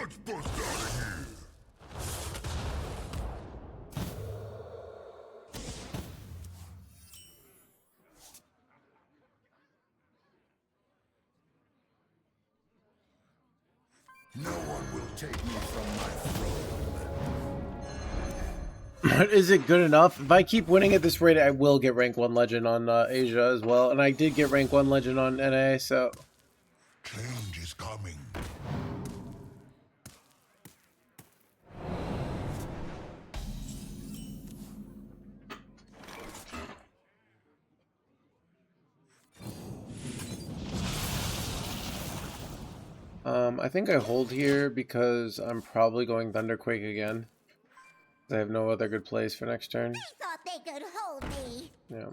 Let's bust out of here. No one will take me from my throne. Is it good enough? If I keep winning at this rate, I will get rank 1 legend on Asia as well. And I did get rank 1 legend on NA, so... Change is coming. I think I hold here because I'm probably going Thunderquake again. I have no other good plays for next turn. They thought they could hold me. Yeah.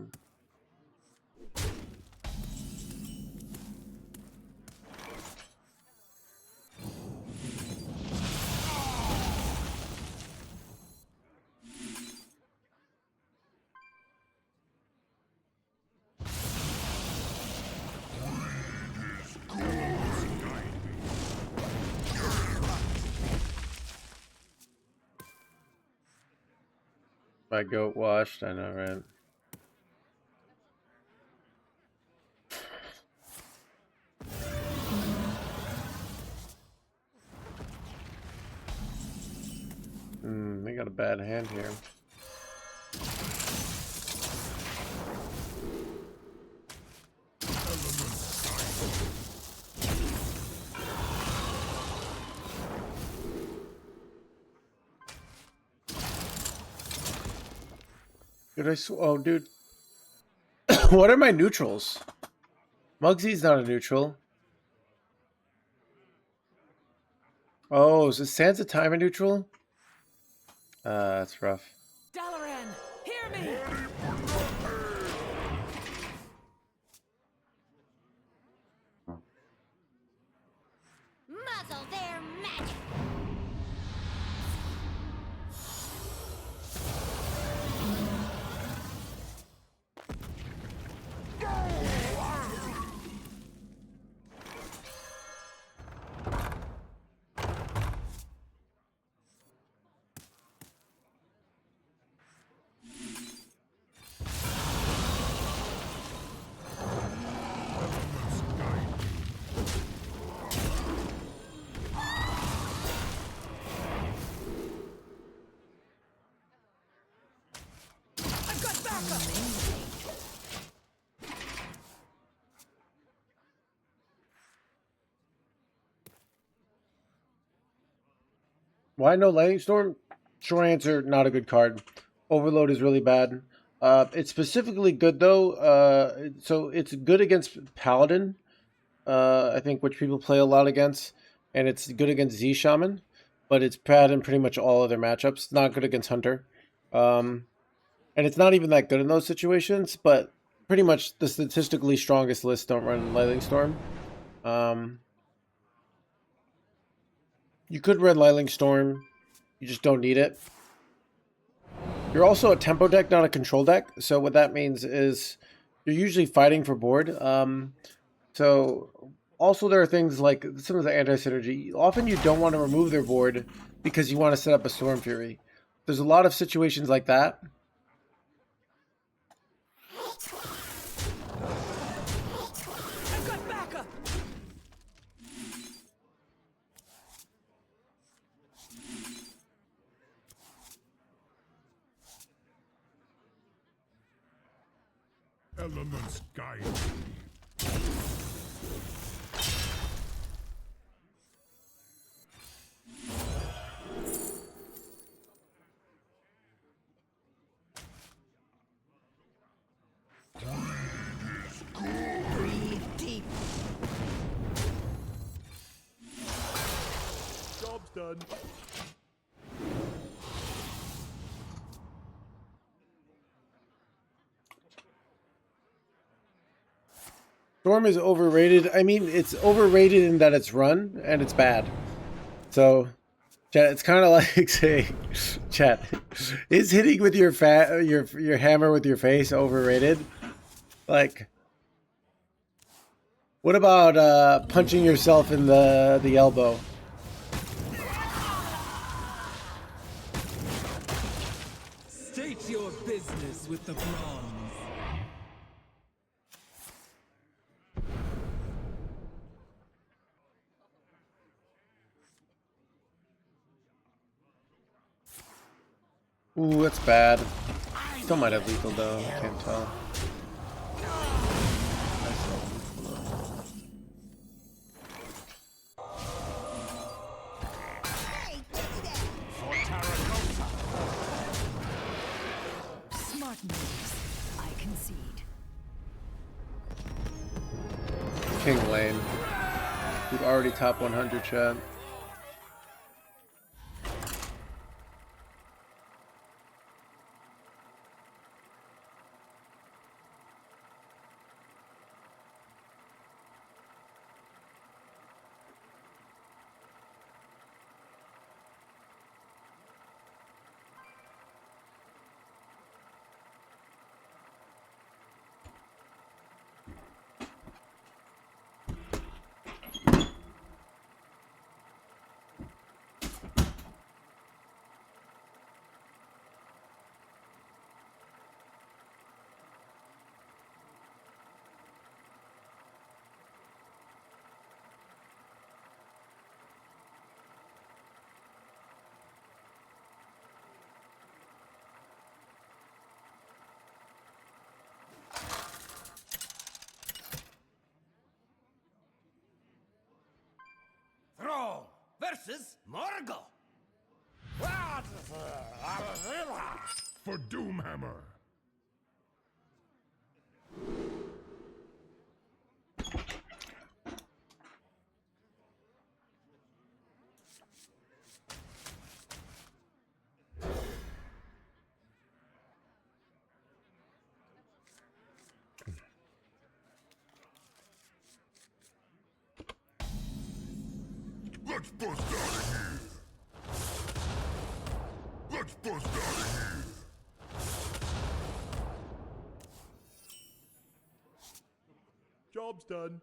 My goat washed, I know, right? They got a bad hand here. Did I oh, dude. What are my neutrals? Mugsy's not a neutral. Oh, is this Sansa Time a neutral? That's rough. Dalaran, hear me! Muzzle their magic. I've got backup! Why no Lightning Storm? Short answer, not a good card. Overload is really bad. It's specifically good though. So it's good against Paladin, I think, which people play a lot against, and it's good against Z Shaman, but it's bad in pretty much all other matchups. Not good against Hunter, and it's not even that good in those situations. But pretty much the statistically strongest lists don't run Lightning Storm. You could run Lightning Storm, you just don't need it. You're also a tempo deck, not a control deck. So what that means is you're usually fighting for board. So also there are things like some of the anti-synergy. Often you don't want to remove their board because you want to set up a Storm Fury. There's a lot of situations like that. I've got backup! Elements guide me. Breathe deep. Job's done. Storm is overrated. I mean, it's overrated in that it's run and it's bad. So, chat, it's kind of like saying, chat, is hitting with your your hammer with your face overrated? Like, what about punching yourself in the elbow? State your business with the bronze. Ooh, that's bad. Still might have lethal though. I can't tell. Smart moves. I concede. King lane. We've already top 100, chat. Thrall versus Morgul. For Doomhammer. Let's bust out of here. Let's bust out of here. Job's done.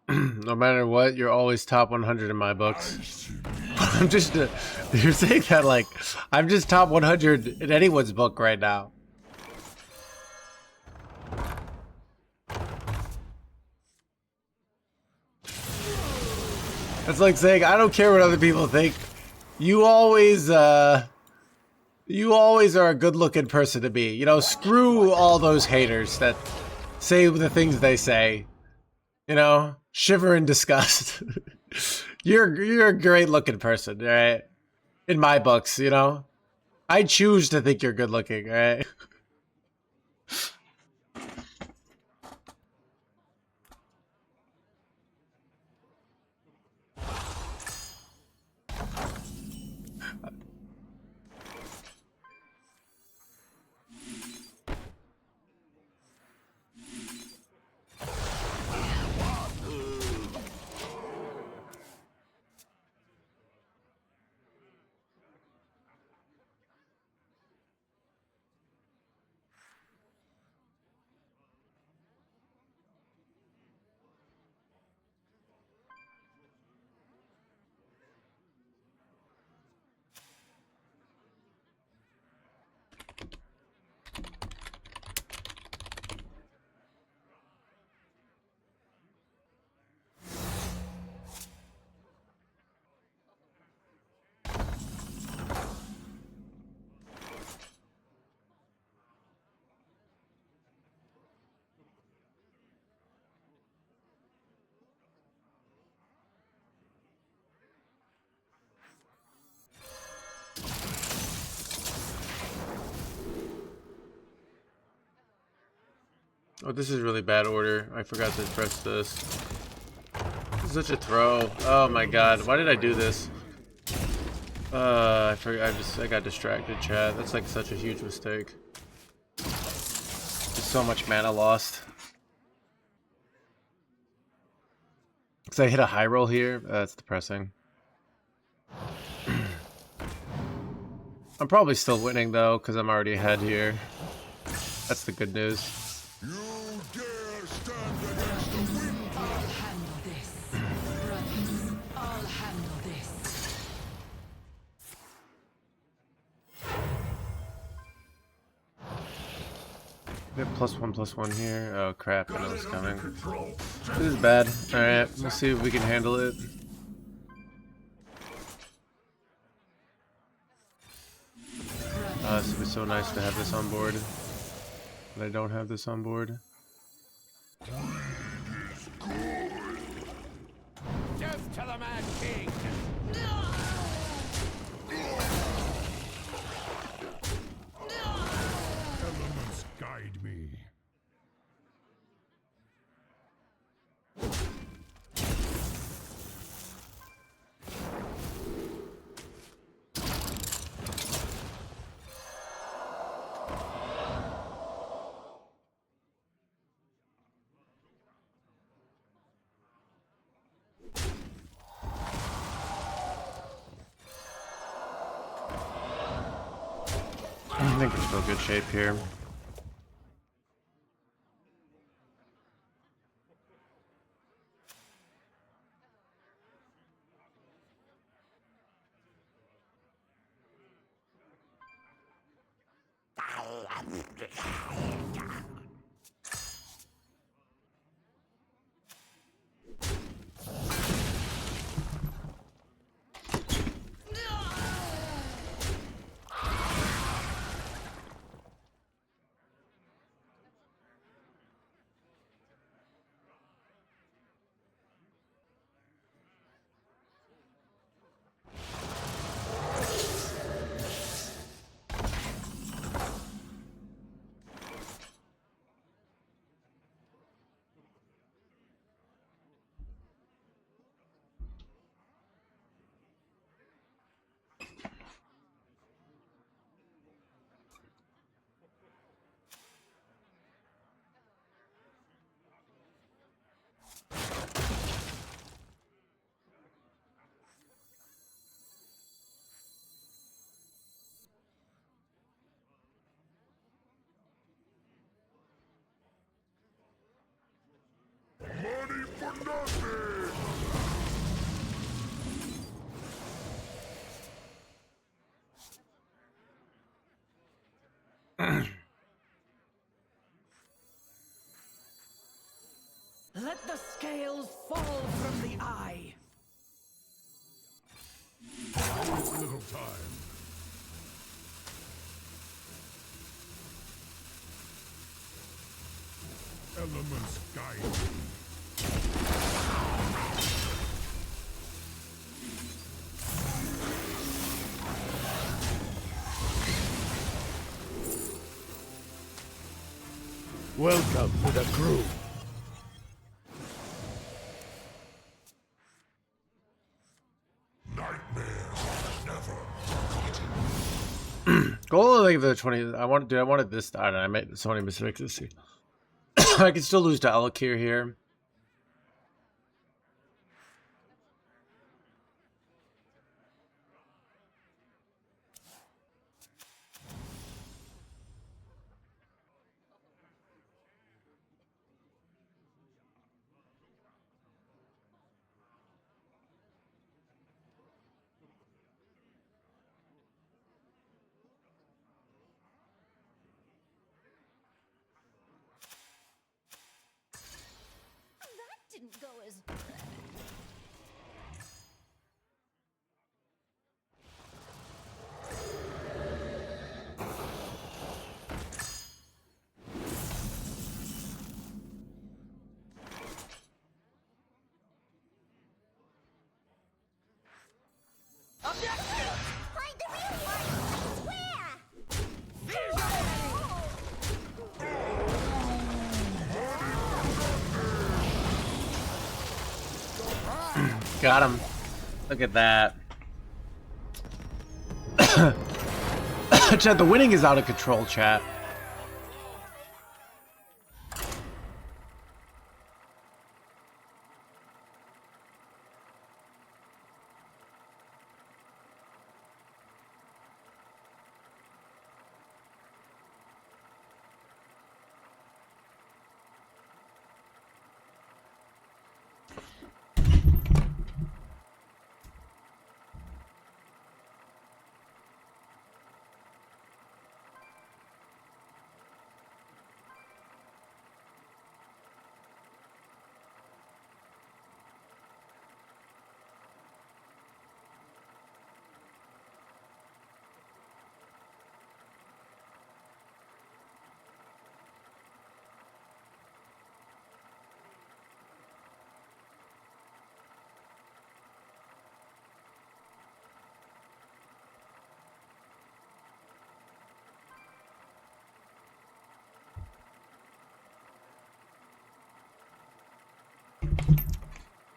No matter what, you're always top 100 in my books. I'm just, you're saying that like, I'm just top 100 in anyone's book right now. That's like saying, I don't care what other people think. You always are a good-looking person to me. You know, screw all those haters that say the things they say. You know, shiver in disgust. You're a great-looking person, all right? In my books, you know? I choose to think you're good-looking, all right? Oh, this is really bad order. I forgot to press this. This is such a throw. Oh my god, why did I do this? I forgot. I got distracted, chat. That's like such a huge mistake. There's so much mana lost. Cause I hit a high roll here. That's depressing. I'm probably still winning though, cause I'm already ahead here. That's the good news. You dare stand against the wind? Handle this, brothers. We have +1/+1 here. Oh crap, I know it's coming. This is bad. Alright, we'll see if we can handle it. This would be so nice to have this on board. But I don't have this on board. Death to the Mad King! Elements guide me. I think we're still good shape here. Money for nothing! Let the scales fall from the eye. Little time. Elements guide me. Welcome to the crew. Goal like the 20. I wanted this. I don't know. I made so many mistakes this year. I can still lose to Alakir here. That didn't go as... Find the real one! I swear! Got him. Look at that. Chat, the winning is out of control, chat.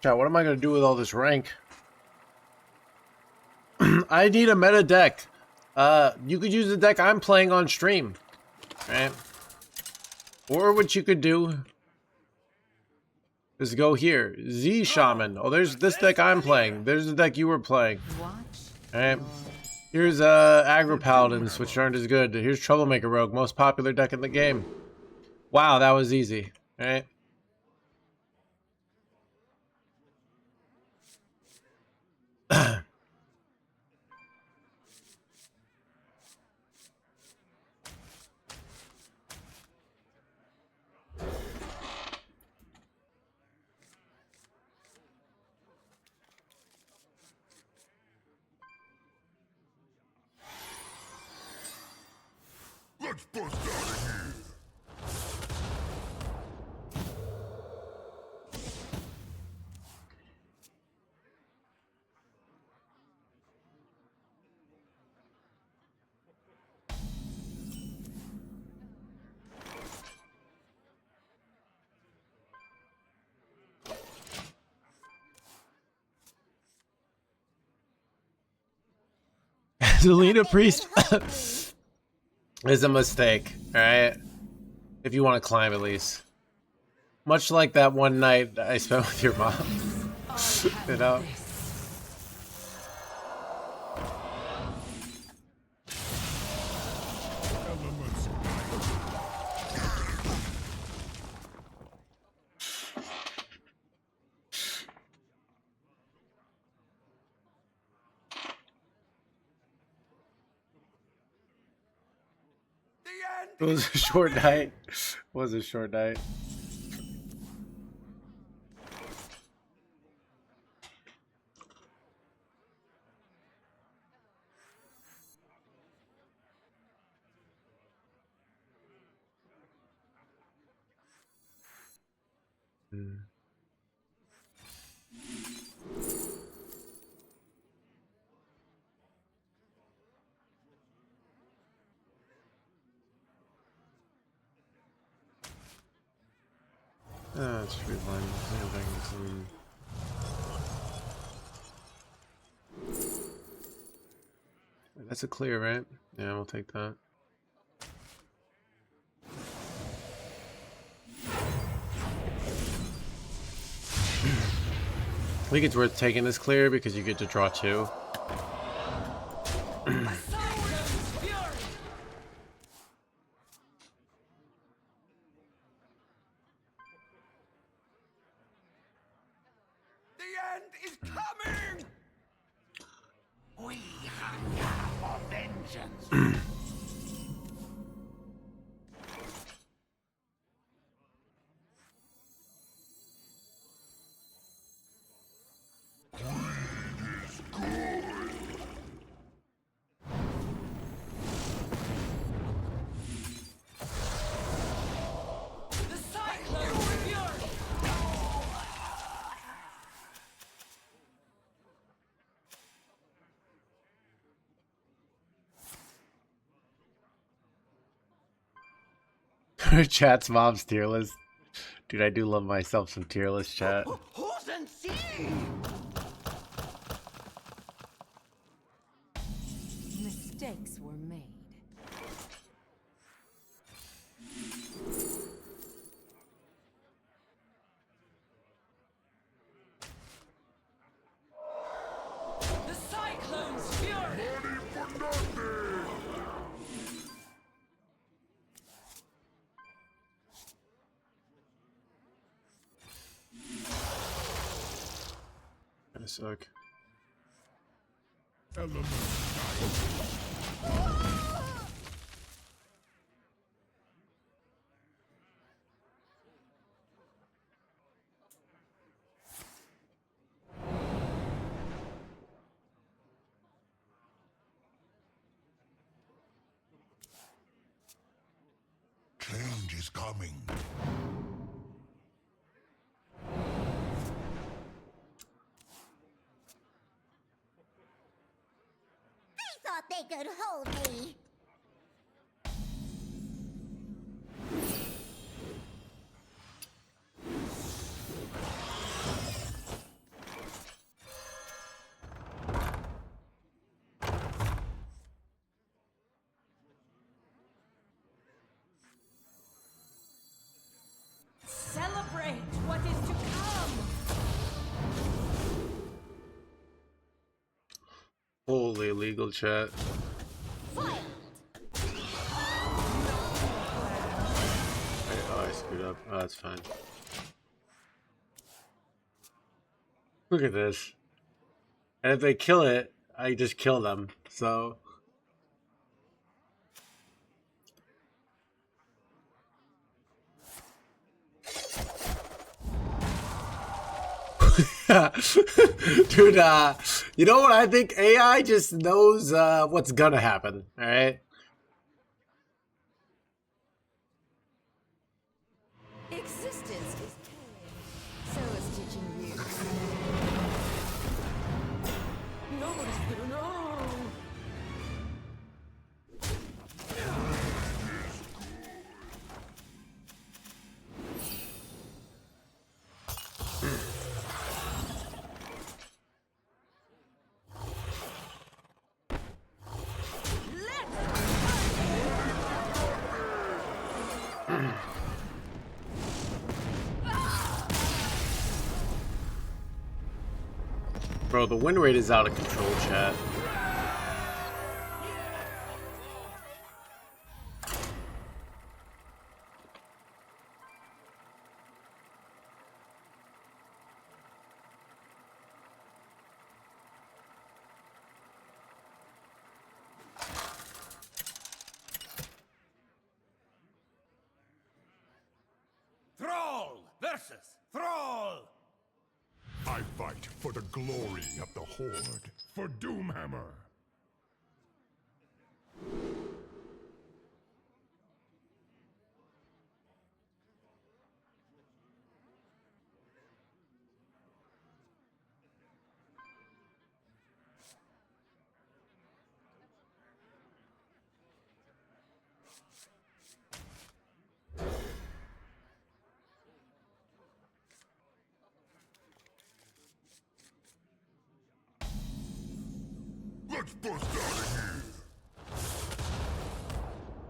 Chat, what am I gonna do with all this rank? I need a meta deck. You could use the deck I'm playing on stream, right? Or what you could do is go here, Z Shaman. Oh, there's this deck I'm playing. There's the deck you were playing. Right? Here's Aggro Paladins, which aren't as good. Here's Troublemaker Rogue, most popular deck in the game. Wow, that was easy, right? Let's bust out of here. Zelina Priest is a mistake, alright? If you want to climb at least. Much like that one night I spent with your mom. You know? Elements It was a short night. It was a short night. It's free line. That's a clear, right? Yeah, we'll take that. I think it's worth taking this clear because you get to draw 2. The end is coming! We hunger for vengeance. The cyclone's fury! Chat's mom's tier list. Dude, I do love myself some tier list chat. Who's in sea? Mistakes were made. The cyclone's fury! money for nothing. Kinda suck. Elements change is coming. They thought they could hold me. Holy illegal chat. Fight! Oh, I screwed up. Oh, that's fine. Look at this. And if they kill it, I just kill them. So. Dude, you know what I think? AI just knows what's gonna happen, alright? Existence is killing. So is teaching you. Nobody's gonna know. Bro, the win rate is out of control, chat. Thrall versus Thrall! I fight for the glory of the Horde. For Doomhammer. Let's bust out of here.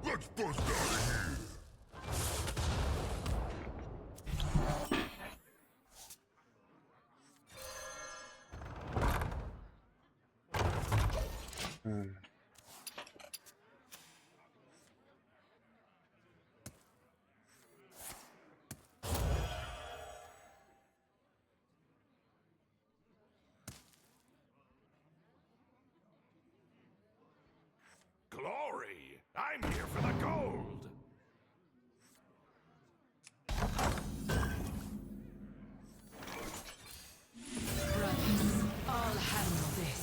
Let's bust out of here. Glory! I'm here for the gold! Brothers, I'll handle this.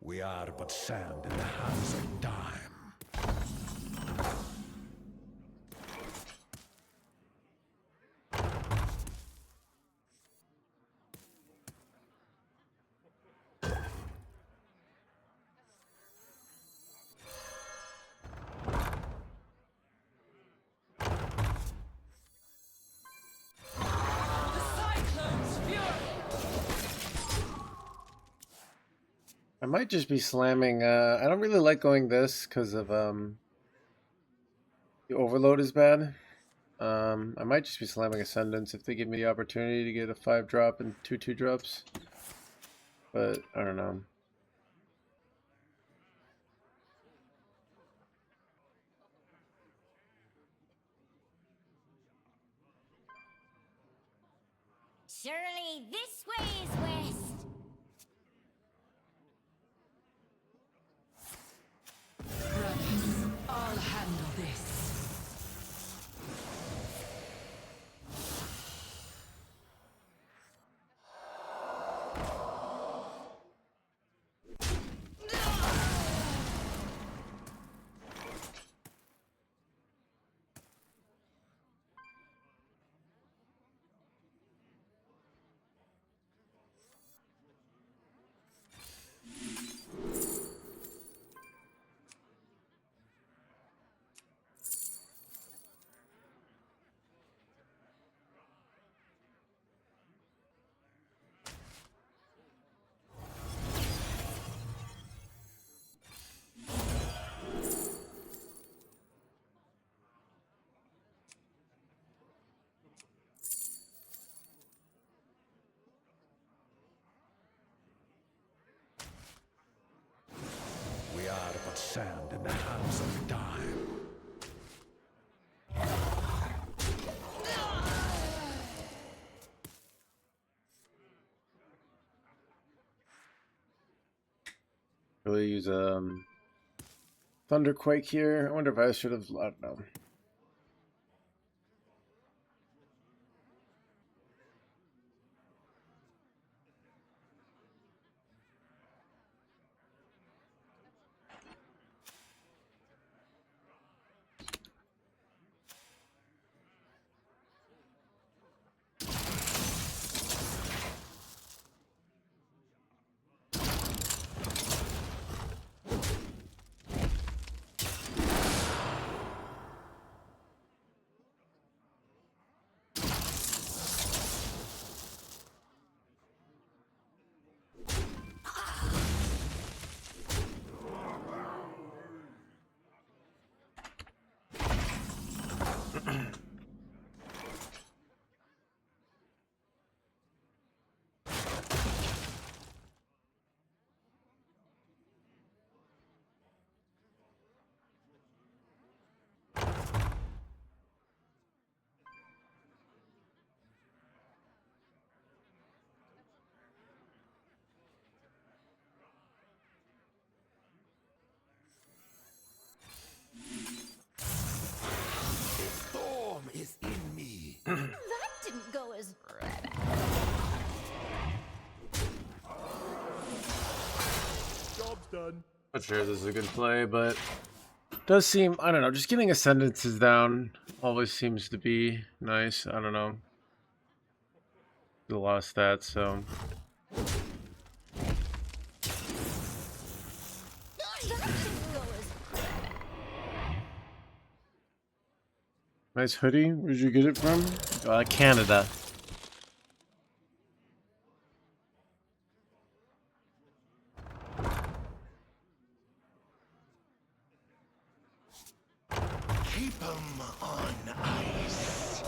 We are but sand in the hands of time. The Cyclone's fury! I might just be slamming, I don't really like going this because of, the overload is bad. I might just be slamming Ascendance if they give me the opportunity to get a 5-drop and 2 2-drops. But, I don't know. Surely this way is west. Brothers, I'll handle this. sand in the hands of time. Really use Thunderquake here. I wonder if I should have. I don't know. Storm is in me. That didn't go as Job's done. Not sure this is a good play, but does seem, I don't know, just getting ascendances down always seems to be nice. I don't know. A lot of stats, so. that didn't go as Nice hoodie. Where'd you get it from? Canada. Keep 'em on ice.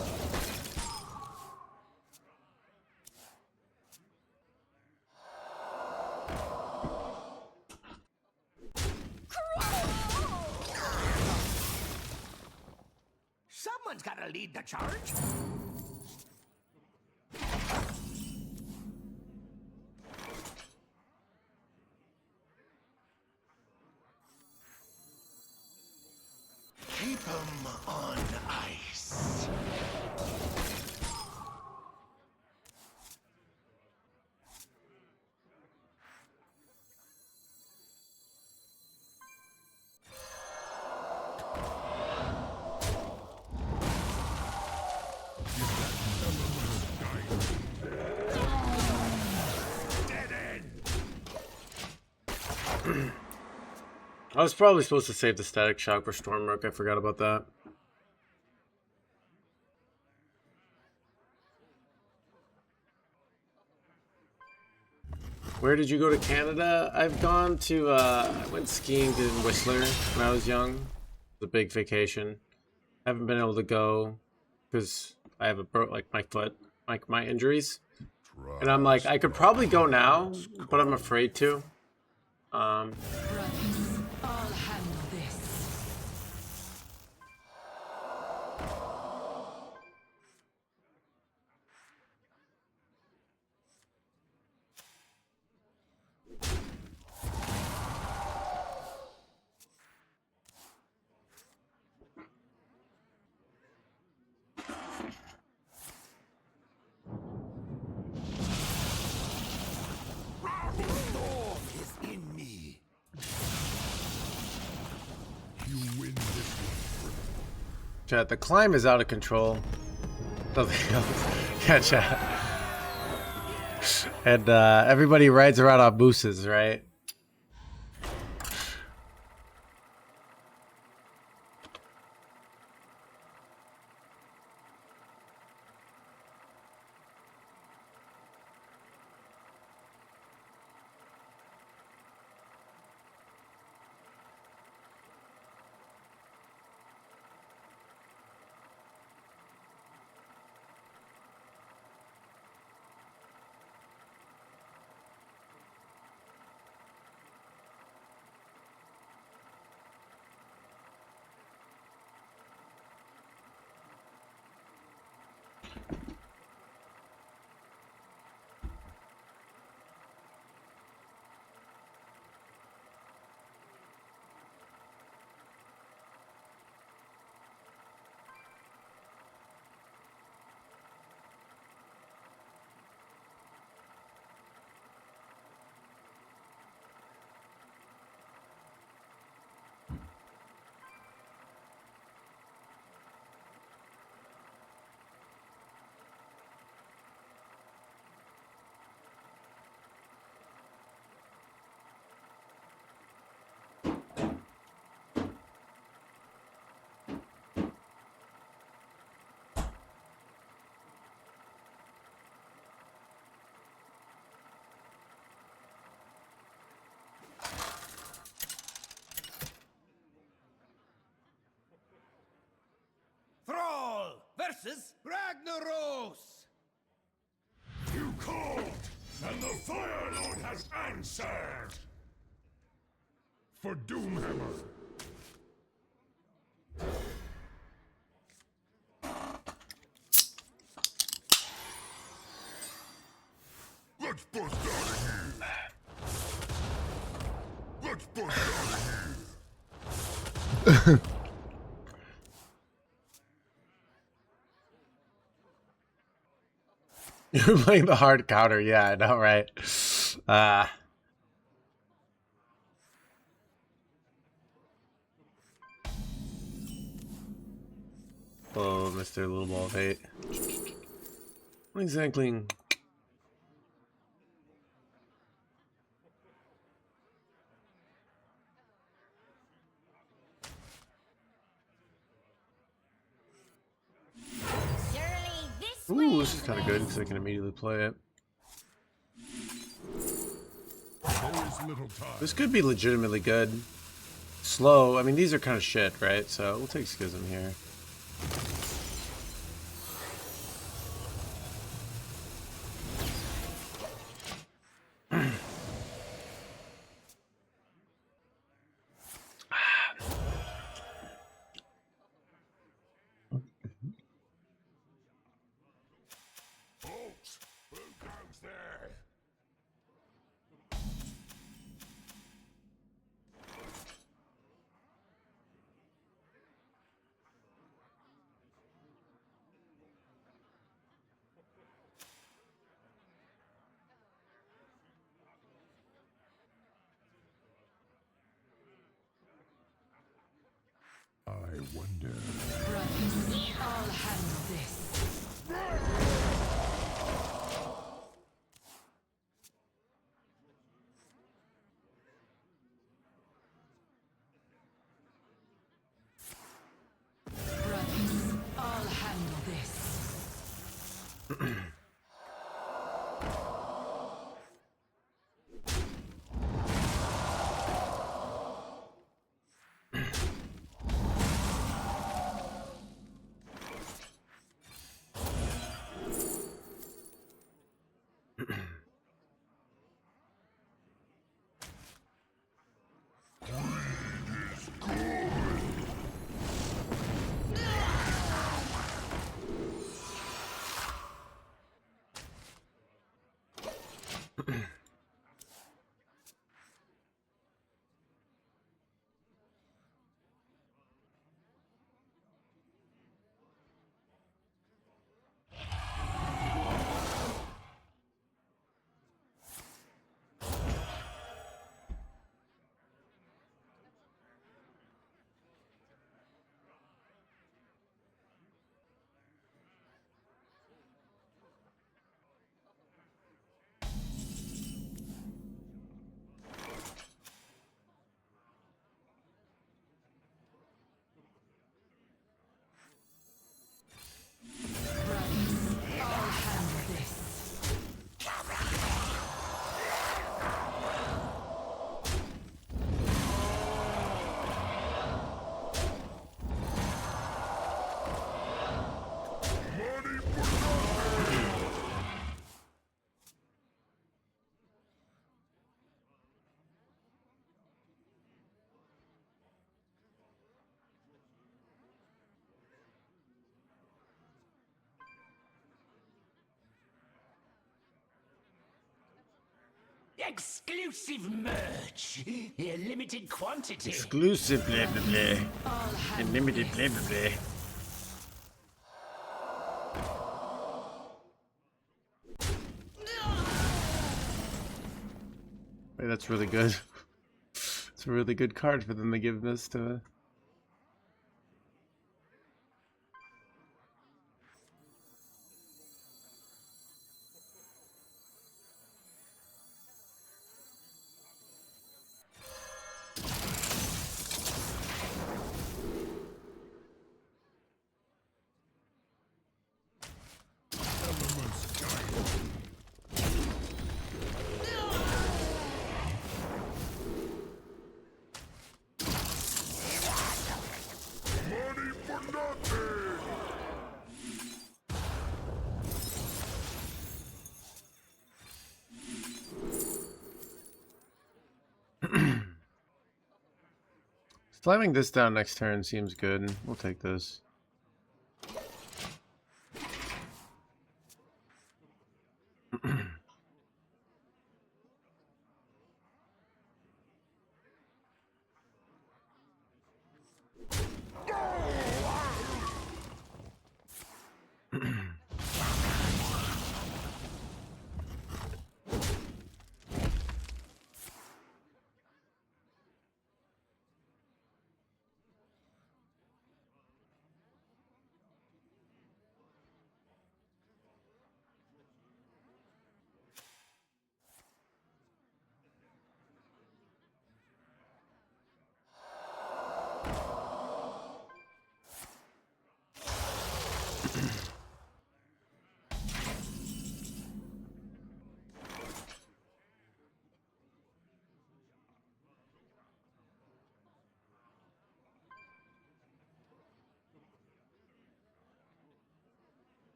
Someone's gotta lead the charge. Keep 'em on ice. I was probably supposed to save the Static Shock for Stormrook. I forgot about that. Where did you go to Canada? I've gone to, I went skiing to Whistler when I was young. It was a big vacation. I haven't been able to go because I have like my foot, like my injuries. And I'm like, I could probably go now, but I'm afraid to. Brothers, I'll handle this. Storm is in me. You win this one. Chat, the climb is out of control. Nothing else. Yeah, chat. And everybody rides around on mooses, right? answers. Ragnaros! You called, and the Fire Lord has answered! For Doomhammer! Let's bust out of here! Let's bust out of here! You're playing the hard counter, yeah, I know, right? Oh, Mr. Little Ball of Hate. What exactly? Surely this Ooh, way this is kind of good because I can immediately play it. There is little time. This could be legitimately good. Slow. I mean, these are kind of shit, right? So we'll take Schism here. Folks, who comes there? I wonder. Brothers, I'll handle this. Brothers, I'll handle this. Brothers, I'll handle this. Exclusive merch. In limited quantity. Exclusive, blah, blah, blah. I'll handle Unlimited, blah, blah, blah. Wait, that's really good. It's a really good card for them to give this to. Elements guide. Slamming this down next turn seems good. We'll take this.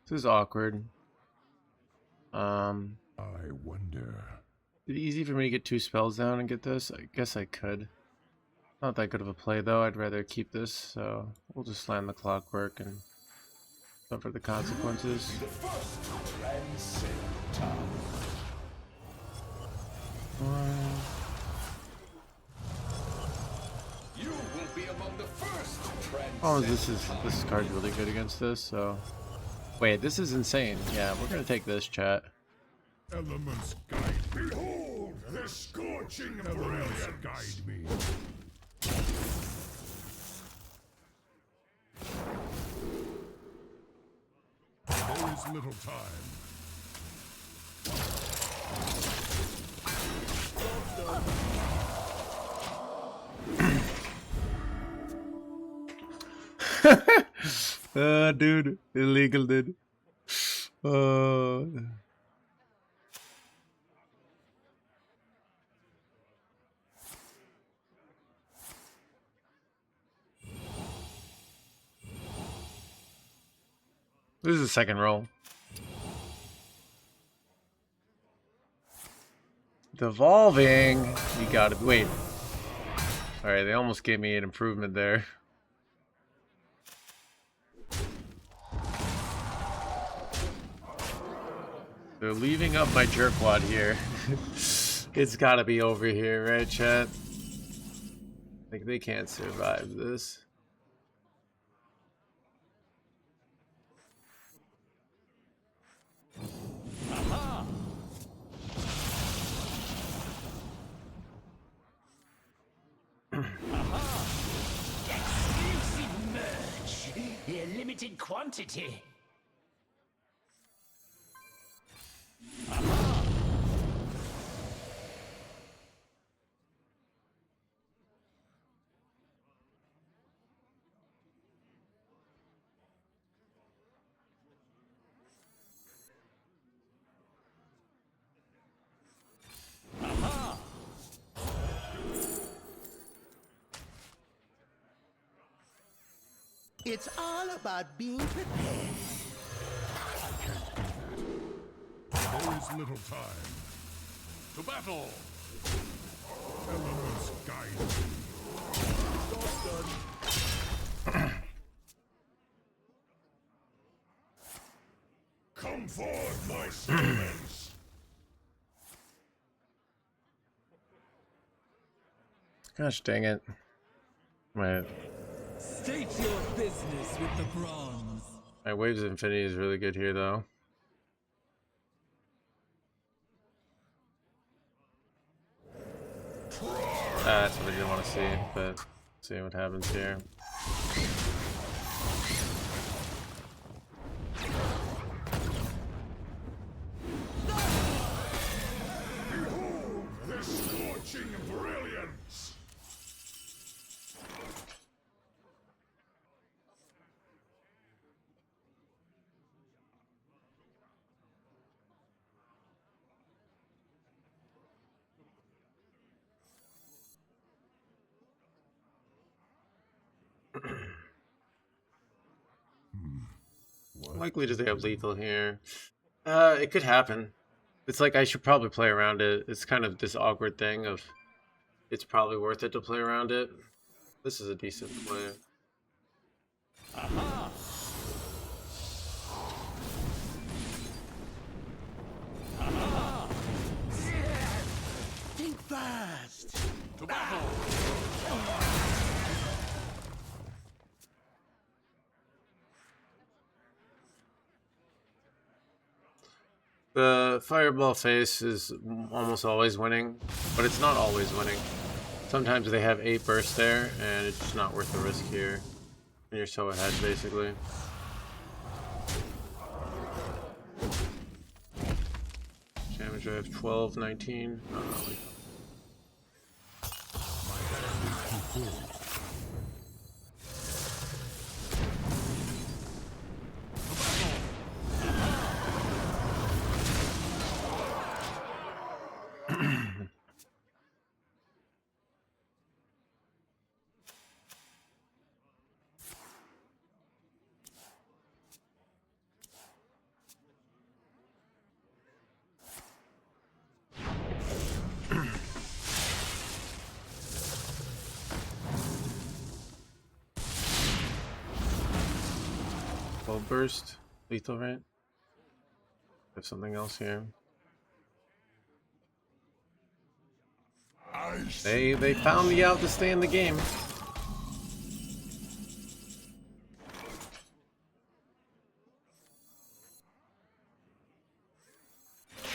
This is awkward. I wonder. Is it easy for me to get 2 spells down and get this? I guess I could. Not that good of a play though. I'd rather keep this, so we'll just land the clockwork and suffer the consequences. You will be among the first. Oh, this card's really good against this. So, wait, this is insane. Yeah, we're gonna take this, chat. Elements guide. Behold, the scorching elements guide me. There is little time. Dude, illegal, dude. This is the second roll. Devolving. You gotta wait. Alright, they almost gave me an improvement there. They're leaving up my jerkwad here. It's gotta be over here, right, chat? Like, they can't survive this. Exclusive merch. A limited quantity. It's all about being prepared. There is little time. To battle! Elements guide me. Come forth, my servants! Gosh dang it. My State your business with the bronze. Waves of Infinity is really good here though. That's what I didn't want to see, but see what happens here. Behold, the scorching brilliance! Likely does they have lethal here? It could happen. It's like I should probably play around it. It's kind of this awkward thing of it's probably worth it to play around it. This is a decent play. Aha! Aha! Think fast. To battle! The fireball face is almost always winning, but it's not always winning. Sometimes they have 8 bursts there, and it's just not worth the risk here. And you're so ahead, basically. Damage I have 12, 19. Oh, no. Burst, lethal, right? There's something else here. They found me out to stay in the game.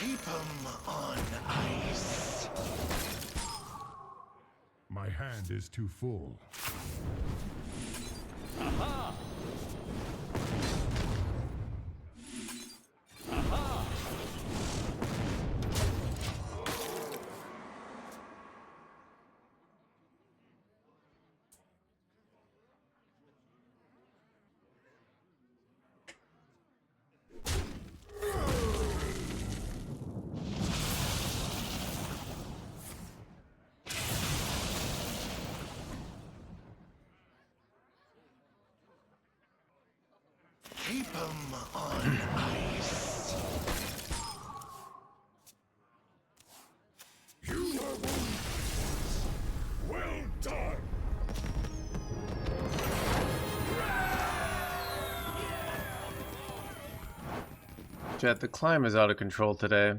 Keep 'em on ice. My hand is too full. Aha! Aha! Keep 'em on ice. You are wounded. Well done. Chat, the climb is out of control today.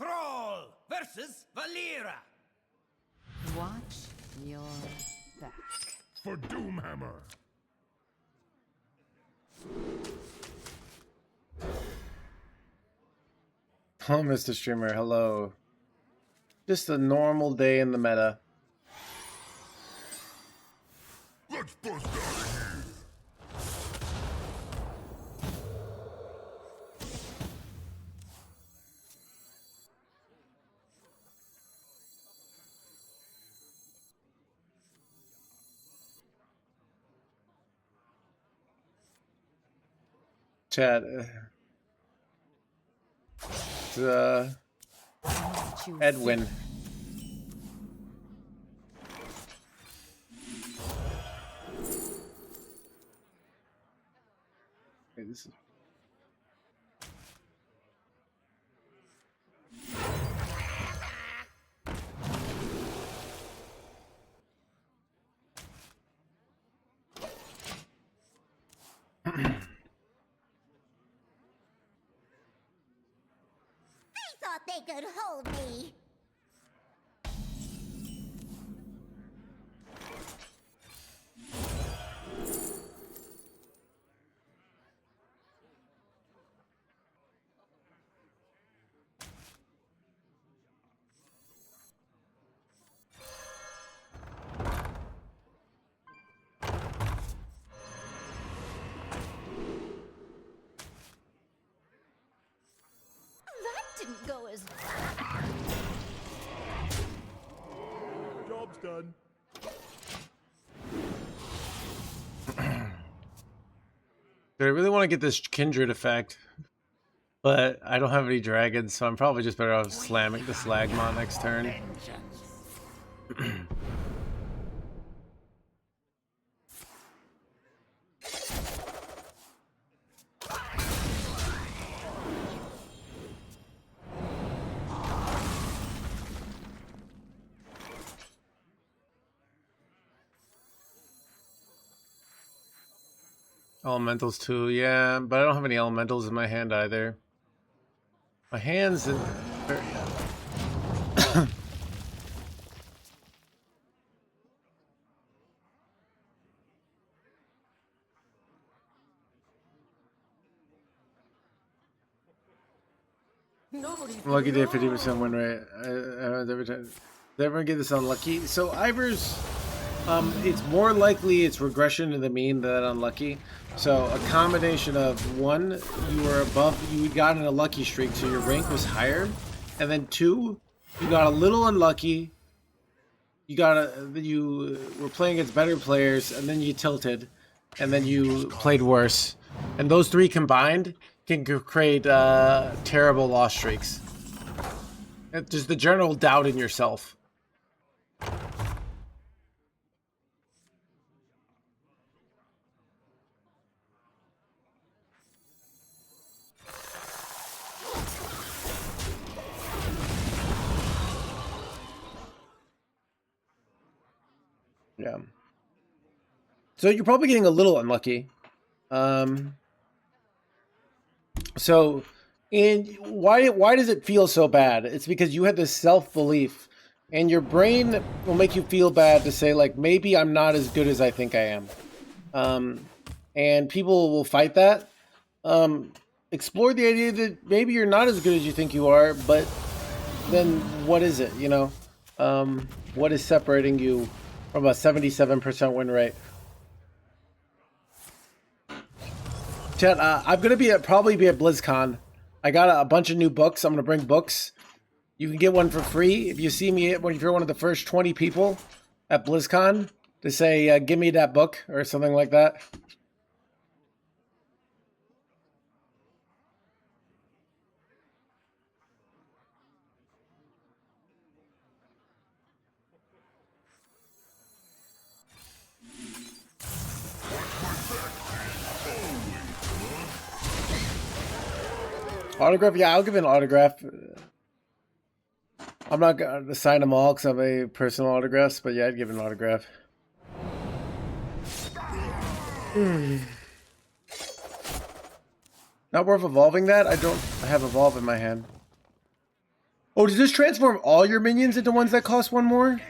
Thrall versus Valera. Watch your back. For Doomhammer. Oh, Mr. Streamer, hello. Just a normal day in the meta. Let's bust out of here. Chat. Edwin. Hey, this is. Thought they could hold me. didn't go as Job's done. Dude, I really want to get this kindred effect, but I don't have any dragons, so I'm probably just better off slamming the Slagmon next turn. Elementals too, yeah, but I don't have any elementals in my hand either. My hands in very Nobody's lucky day, giving 50% win rate. Every time. Did everyone get this unlucky? So Ivor's, it's more likely it's regression to the mean than unlucky. So a combination of one, you were above, you got in a lucky streak, so your rank was higher, and then two, you got a little unlucky. You were playing against better players, and then you tilted, and then you played worse, and those three combined can create terrible loss streaks. It's just the general doubt in yourself. Yeah. So you're probably getting a little unlucky. So, and why does it feel so bad? It's because you had this self-belief, and your brain will make you feel bad to say, like, maybe I'm not as good as I think I am. And people will fight that. Explore the idea that maybe you're not as good as you think you are, but then what is it, you know? What is separating you from a 77% win rate? Chat, I'm gonna probably be at BlizzCon. I got a bunch of new books. I'm gonna bring books. You can get one for free if you see me. If you're one of the first 20 people at BlizzCon to say, "Give me that book" or something like that. Autograph? Yeah, I'll give an autograph. I'm not going to sign them all because I have a personal autographs, but yeah, I'd give an autograph. Not worth evolving that? I have evolve in my hand. Oh, does this transform all your minions into ones that cost one more?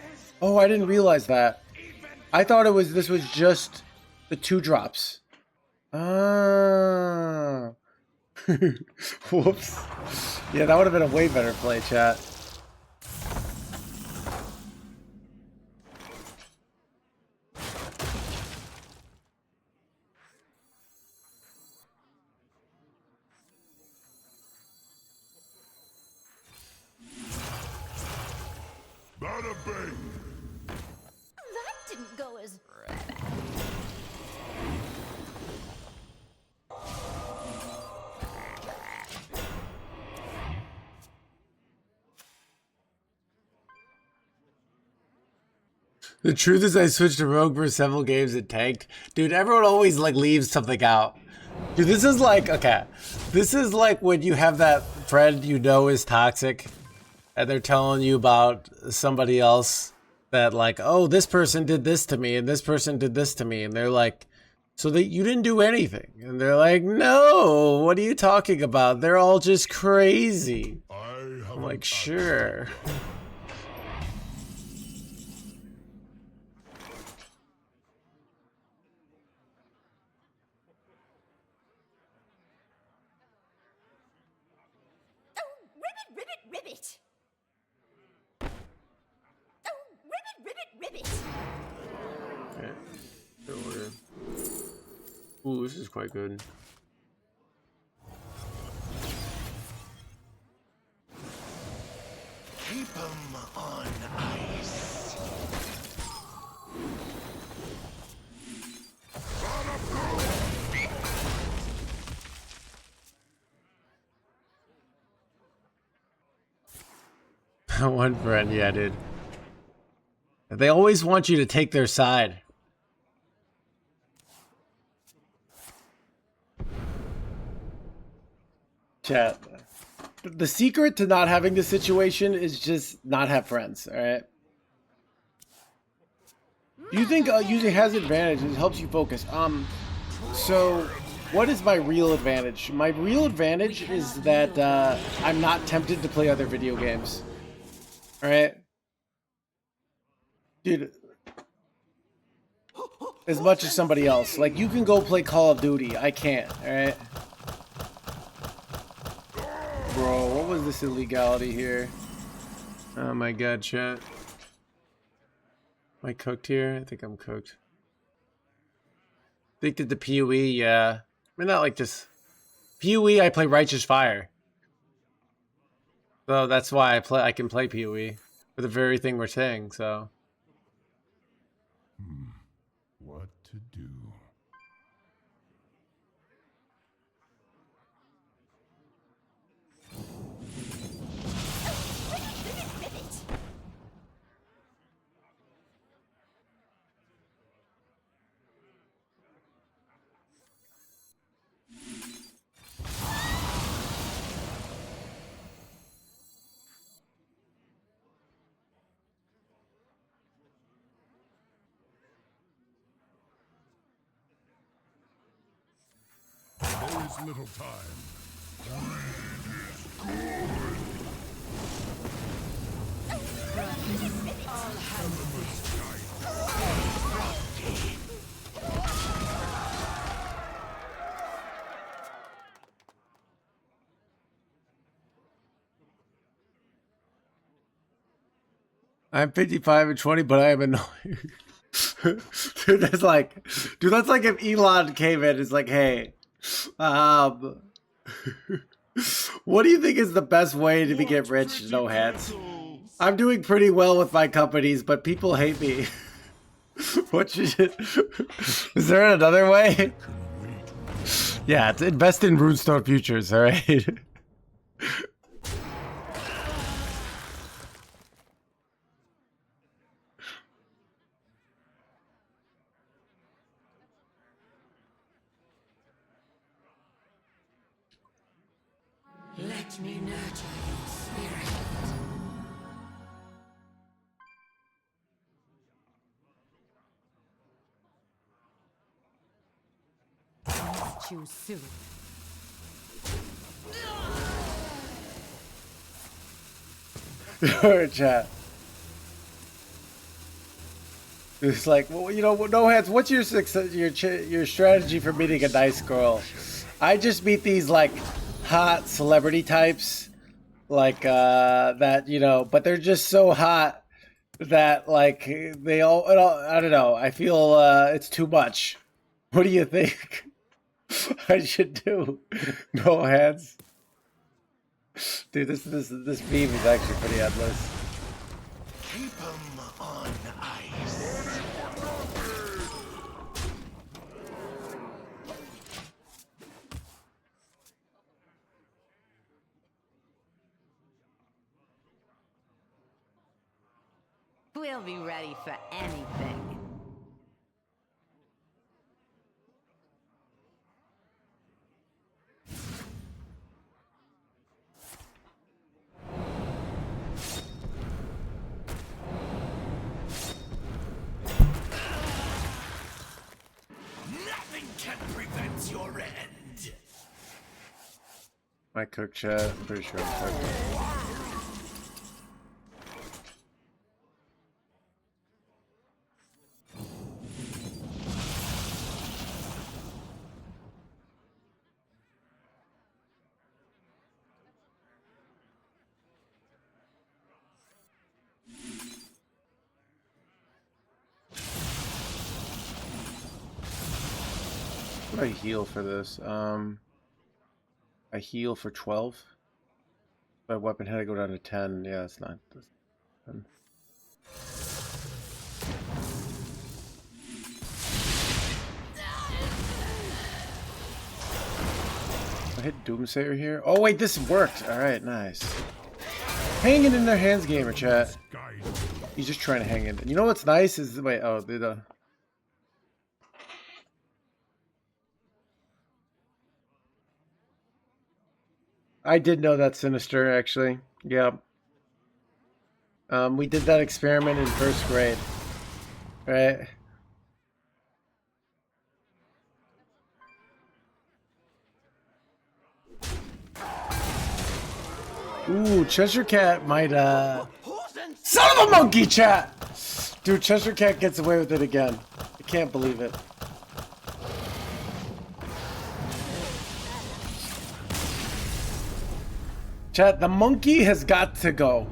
Oh, I didn't realize that. I thought this was just the 2 drops. Ah. Whoops. Yeah, that would have been a way better play, chat. Bada bing. that didn't go as The truth is I switched to Rogue for several games and tanked. Dude, everyone always like leaves something out. Dude, this is like, okay. This is like when you have that friend you know is toxic and they're telling you about somebody else that like, oh, this person did this to me and this person did this to me. And they're like, so that you didn't do anything. And they're like, no, what are you talking about? They're all just crazy. I'm like, sure. Ribbit! Oh, ribbit! Okay. Ooh, this is quite good. Keep 'em on ice. One friend, yeah, dude. They always want you to take their side. Chat. The secret to not having this situation is just not have friends, alright? Do you think using has advantages helps you focus? So what is my real advantage? My real advantage is that I'm not tempted to play other video games. Alright? Dude, as much as somebody else. Like, you can go play Call of Duty. I can't, alright? Bro, what was this illegality here? Oh my god, chat. Am I cooked here? I think I'm cooked. Addicted to PoE, yeah. I mean, not like this. PoE, I play Righteous Fire. So that's why I can play PoE. For the very thing we're saying, so. What to do? There's little time. I'm 55 and 20, but I am annoying. Dude, that's like if Elon came in and is like, hey, what do you think is the best way to get rich? No hands. I'm doing pretty well with my companies, but people hate me. What should... Is there another way? Yeah, to invest in Runestone futures, alright? Let me nurture your spirit. Missed you soon. Chat. It's like, well, you know, no hands. What's your success, your strategy for meeting a nice girl? I just meet these like hot celebrity types, like that, you know, but they're just so hot that like they all, I don't know. I feel it's too much. What do you think I should do? No hands. Dude, this meme is actually pretty endless. Keep 'em on ice. We'll be ready for anything. Nothing can prevent your end. My cook chat, I'm pretty sure I'm cooked. What do I heal for this? I heal for 12. My weapon had to go down to 10. Yeah, it's not. That's 10. I hit Doomsayer here. Oh wait, this worked. All right, nice. Hanging in their hands, gamer chat. Guide. He's just trying to hang in. You know what's nice is wait. Oh, the. I did know that Sinister actually. Yeah. We did that experiment in first grade. Right. Ooh, Cheshire Cat might Son of a monkey, chat! Dude, Cheshire Cat gets away with it again. I can't believe it. Chat, the monkey has got to go.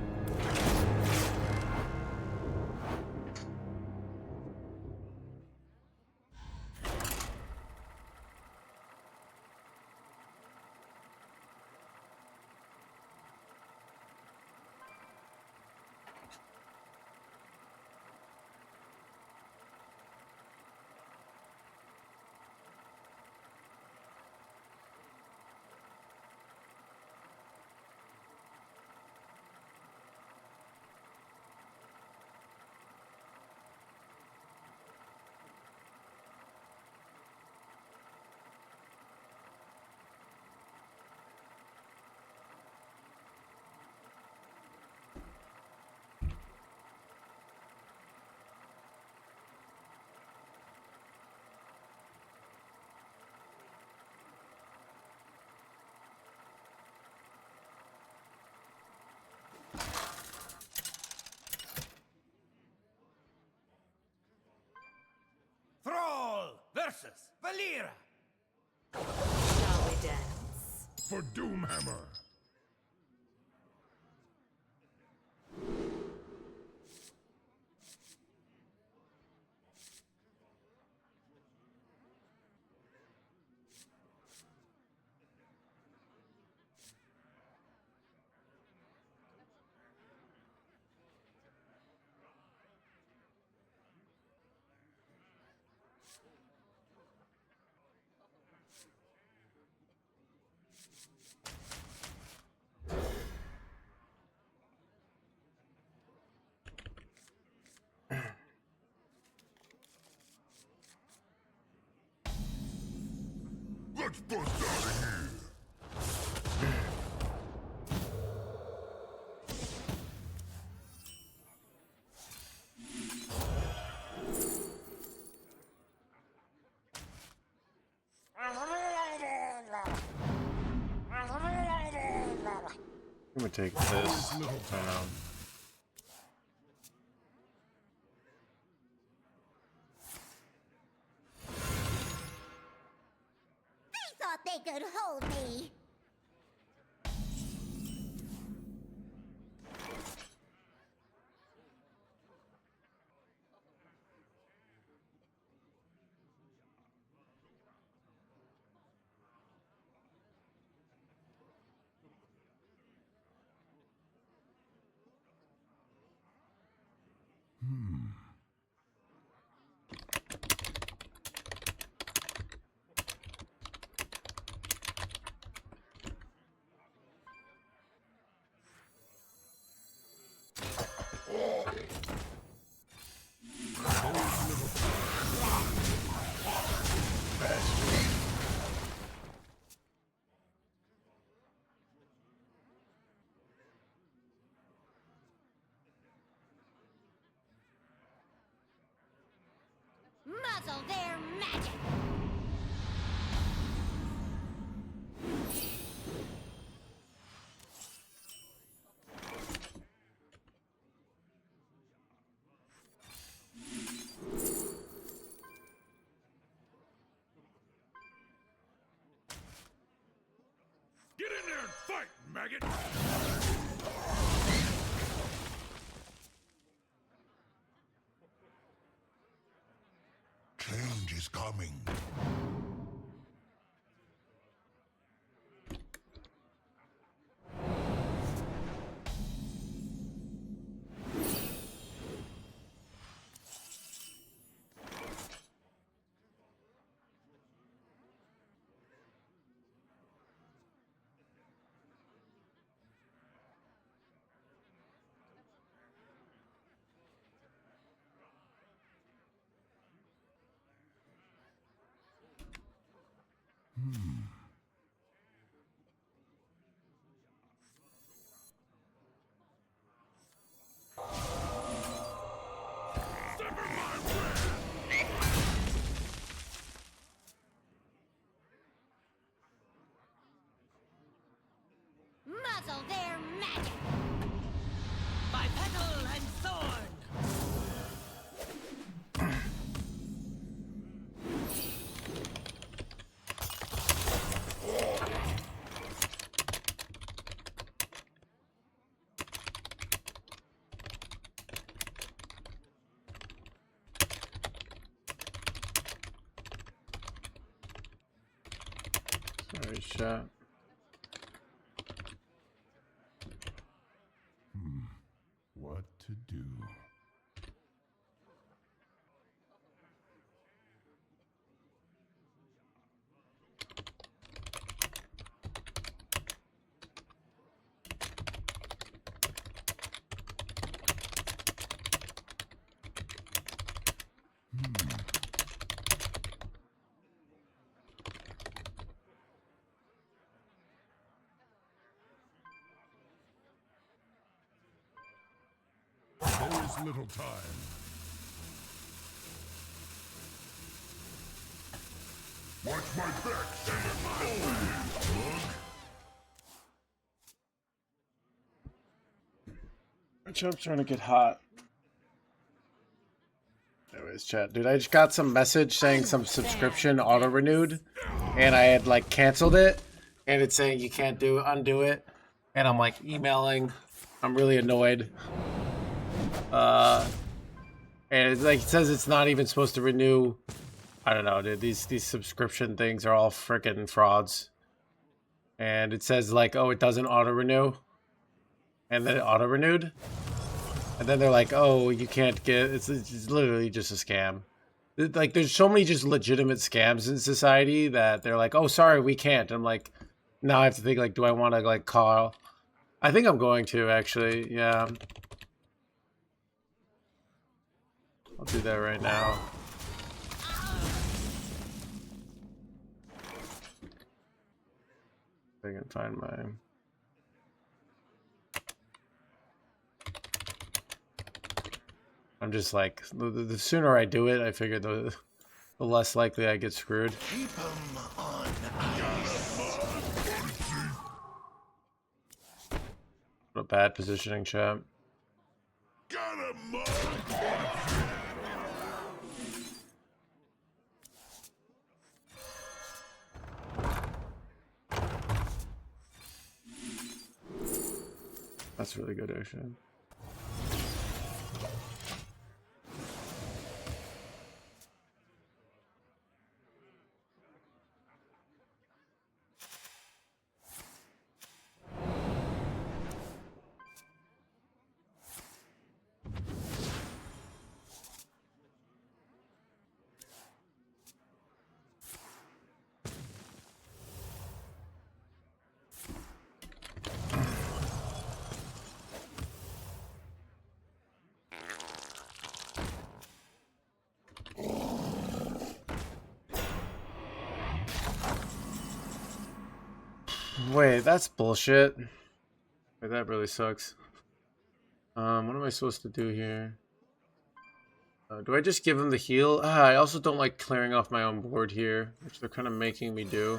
Thrall versus Valera. Shall we dance? For Doomhammer. Let's bust out of here. I'm gonna take this. They thought they could hold me. Muzzle their magic. Get in there and fight, maggot! Change is coming. Muzzle their magic! By petal and thorn. Sorry, chat. What to do? There is little time. Watch my back, Shaman. My jump's trying to get hot. Anyways, chat. Dude, I just got some message saying some subscription auto-renewed. And I had, like, canceled it. And it's saying you can't undo it. And I'm, like, emailing. I'm really annoyed. And it's like, it says it's not even supposed to renew. I don't know, dude. These subscription things are all freaking frauds. And it says, like, oh, it doesn't auto-renew. And then it auto-renewed. And then they're like, oh, you can't get... It's literally just a scam. Like, there's so many just legitimate scams in society that they're like, oh, sorry, we can't. I'm like, now I have to think, like, do I want to, like, call... I think I'm going to, actually. Yeah. I'll do that right now. If I can find my... I'm just like, the sooner I do it, I figure the less likely I get screwed. Keep 'em on ice. What a bad positioning, chat. Got him. That's really good, actually. Wait, that's bullshit. Wait, that really sucks. What am I supposed to do here? Do I just give him the heal? I also don't like clearing off my own board here, which they're kind of making me do.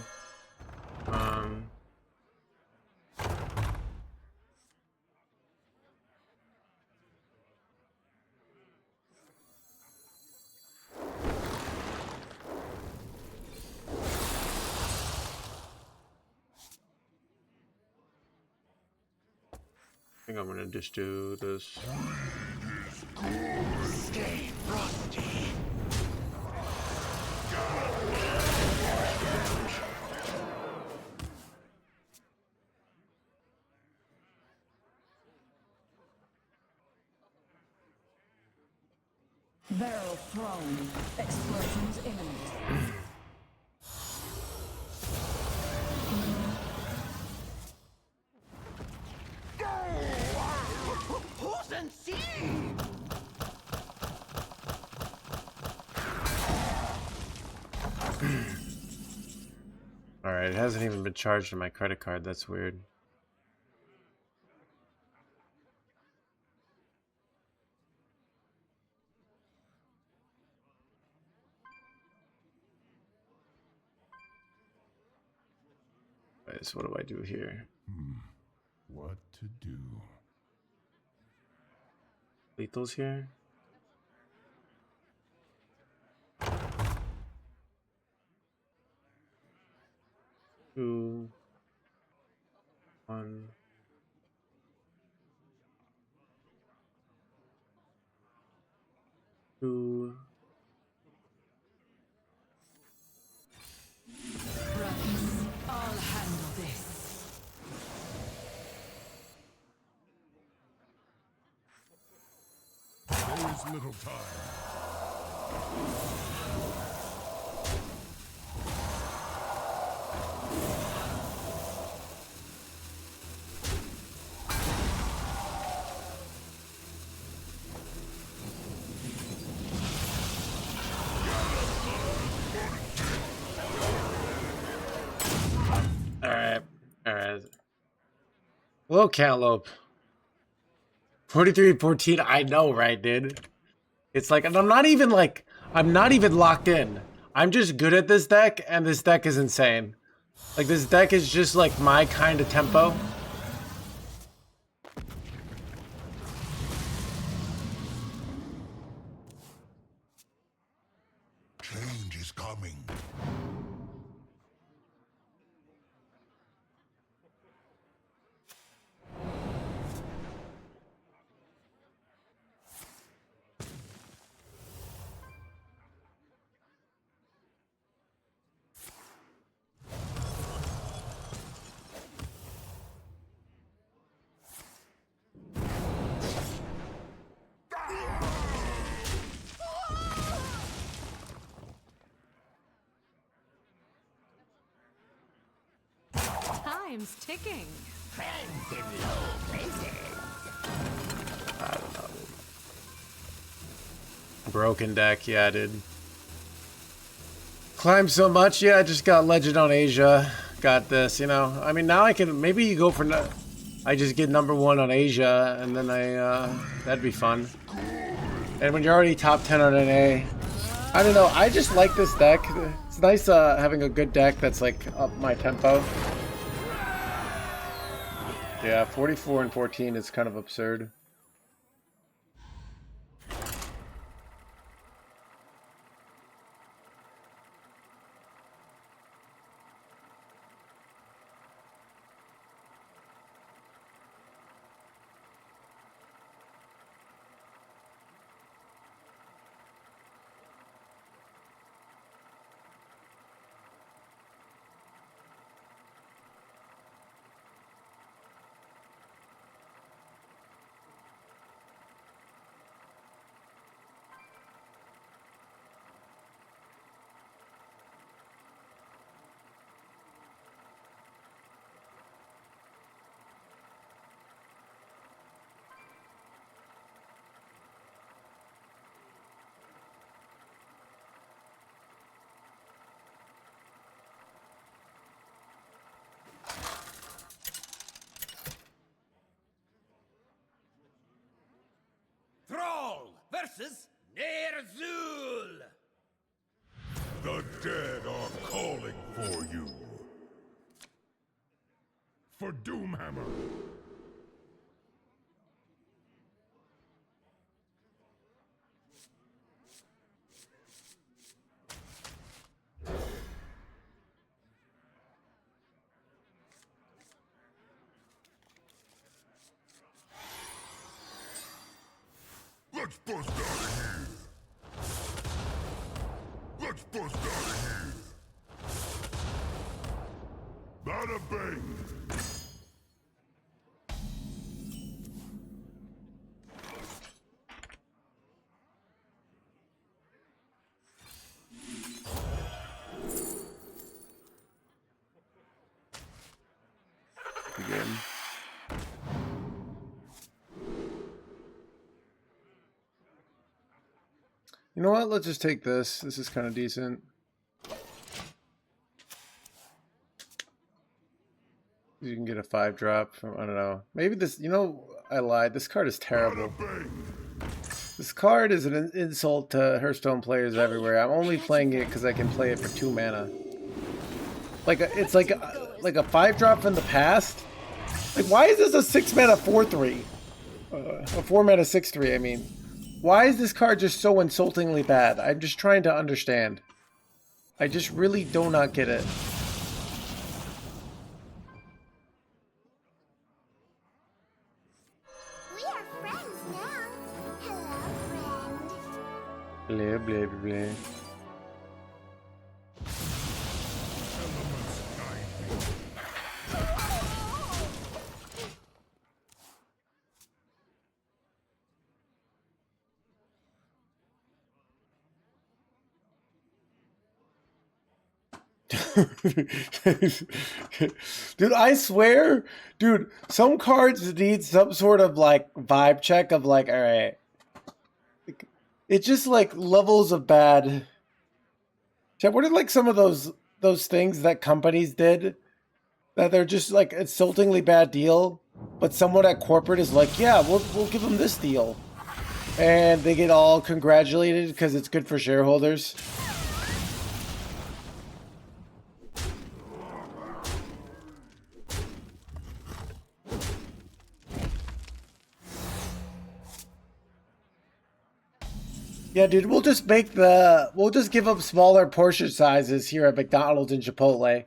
I think I'm gonna just do this. Stay frosty. Barrel thrown. Explosions imminent. Alright, it hasn't even been charged to my credit card. That's weird. Alright, so what do I do here? What to do? Lethal's here? Two. One. Two. Brothers, I'll handle this. There is little time. Alright. Alright. Hello, Cantaloupe. 43-14. I know, right, dude? It's like, and I'm not even locked in. I'm just good at this deck, and this deck is insane. Like, this deck is just like my kind of tempo. Change is coming. Time's ticking. I don't know. Broken deck, yeah, dude. Climb so much, yeah, I just got Legend on Asia. Got this, you know. I mean, now I can, maybe you go for, I just get #1 on Asia, and then that'd be fun. And when you're already top 10 on NA, I don't know, I just like this deck. It's nice having a good deck that's like up my tempo. Yeah, 44 and 14 is kind of absurd. Thrall versus Nerzul. The dead are calling for you. For Doomhammer. Let's bust out of here. Let's bust out of here. Bada bang. Again. You know what? Let's just take this. This is kind of decent. You can get a 5-drop from, I don't know. Maybe this, you know, I lied. This card is terrible. This card is an insult to Hearthstone players everywhere. I'm only playing it because I can play it for 2 mana. Like, it's like a 5-drop from the past. Like, why is this a 6 mana 4/3? A 4 mana 6/3, I mean. Why is this card just so insultingly bad? I'm just trying to understand. I just really do not get it. We are friends now. Hello, friend. Blah, blah, blah. Dude, I swear, dude, some cards need some sort of like vibe check of like, all right, it's just like levels of bad. Chad, what are like some of those things that companies did that they're just like insultingly bad deal, but someone at corporate is like, yeah, we'll give them this deal, and they get all congratulated because it's good for shareholders. Yeah, dude, we'll just give them smaller portion sizes here at McDonald's and Chipotle.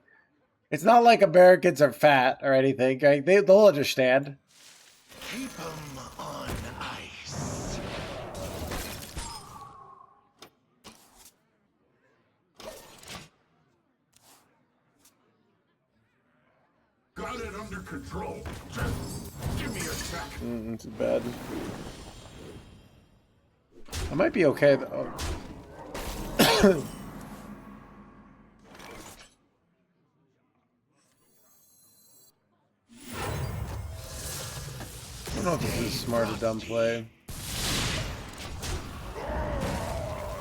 It's not like Americans are fat or anything. Right? They'll understand. Keep 'em on ice. Got it under control. Just give me a second. Too bad. I might be okay though. I don't know if this is a smart or dumb play.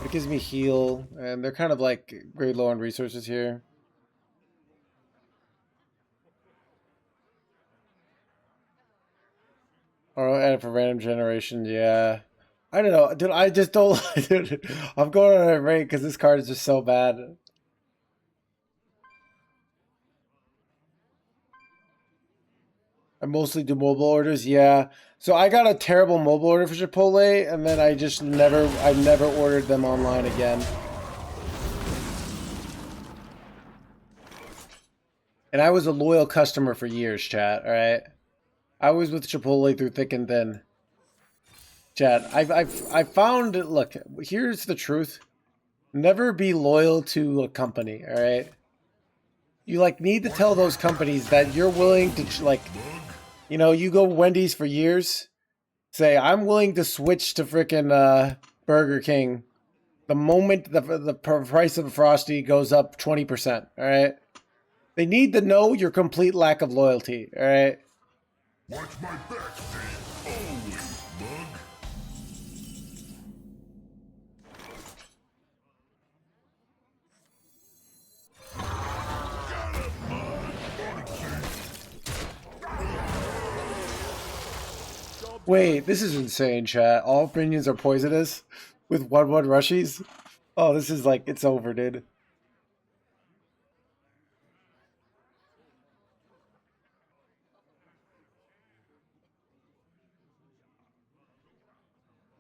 It gives me heal, and they're kind of like very low on resources here. Or add it for random generation, yeah. I don't know, dude. I just don't. Dude, I'm going on a rate because this card is just so bad. I mostly do mobile orders, yeah. So I got a terrible mobile order for Chipotle, and then I never ordered them online again. And I was a loyal customer for years, chat. All right, I was with Chipotle through thick and thin. Chat, I found, look, here's the truth. Never be loyal to a company, all right? You like need to tell those companies that you're willing to like, you know, you go Wendy's for years, say I'm willing to switch to frickin' Burger King the moment the price of a Frosty goes up 20%, all right? They need to know your complete lack of loyalty, all right? Watch my back, Steve. Always, mug. Got it, mug. Wait, this is insane, chat. All minions are poisonous with 1/1 rushies. Oh, this is like, it's over, dude.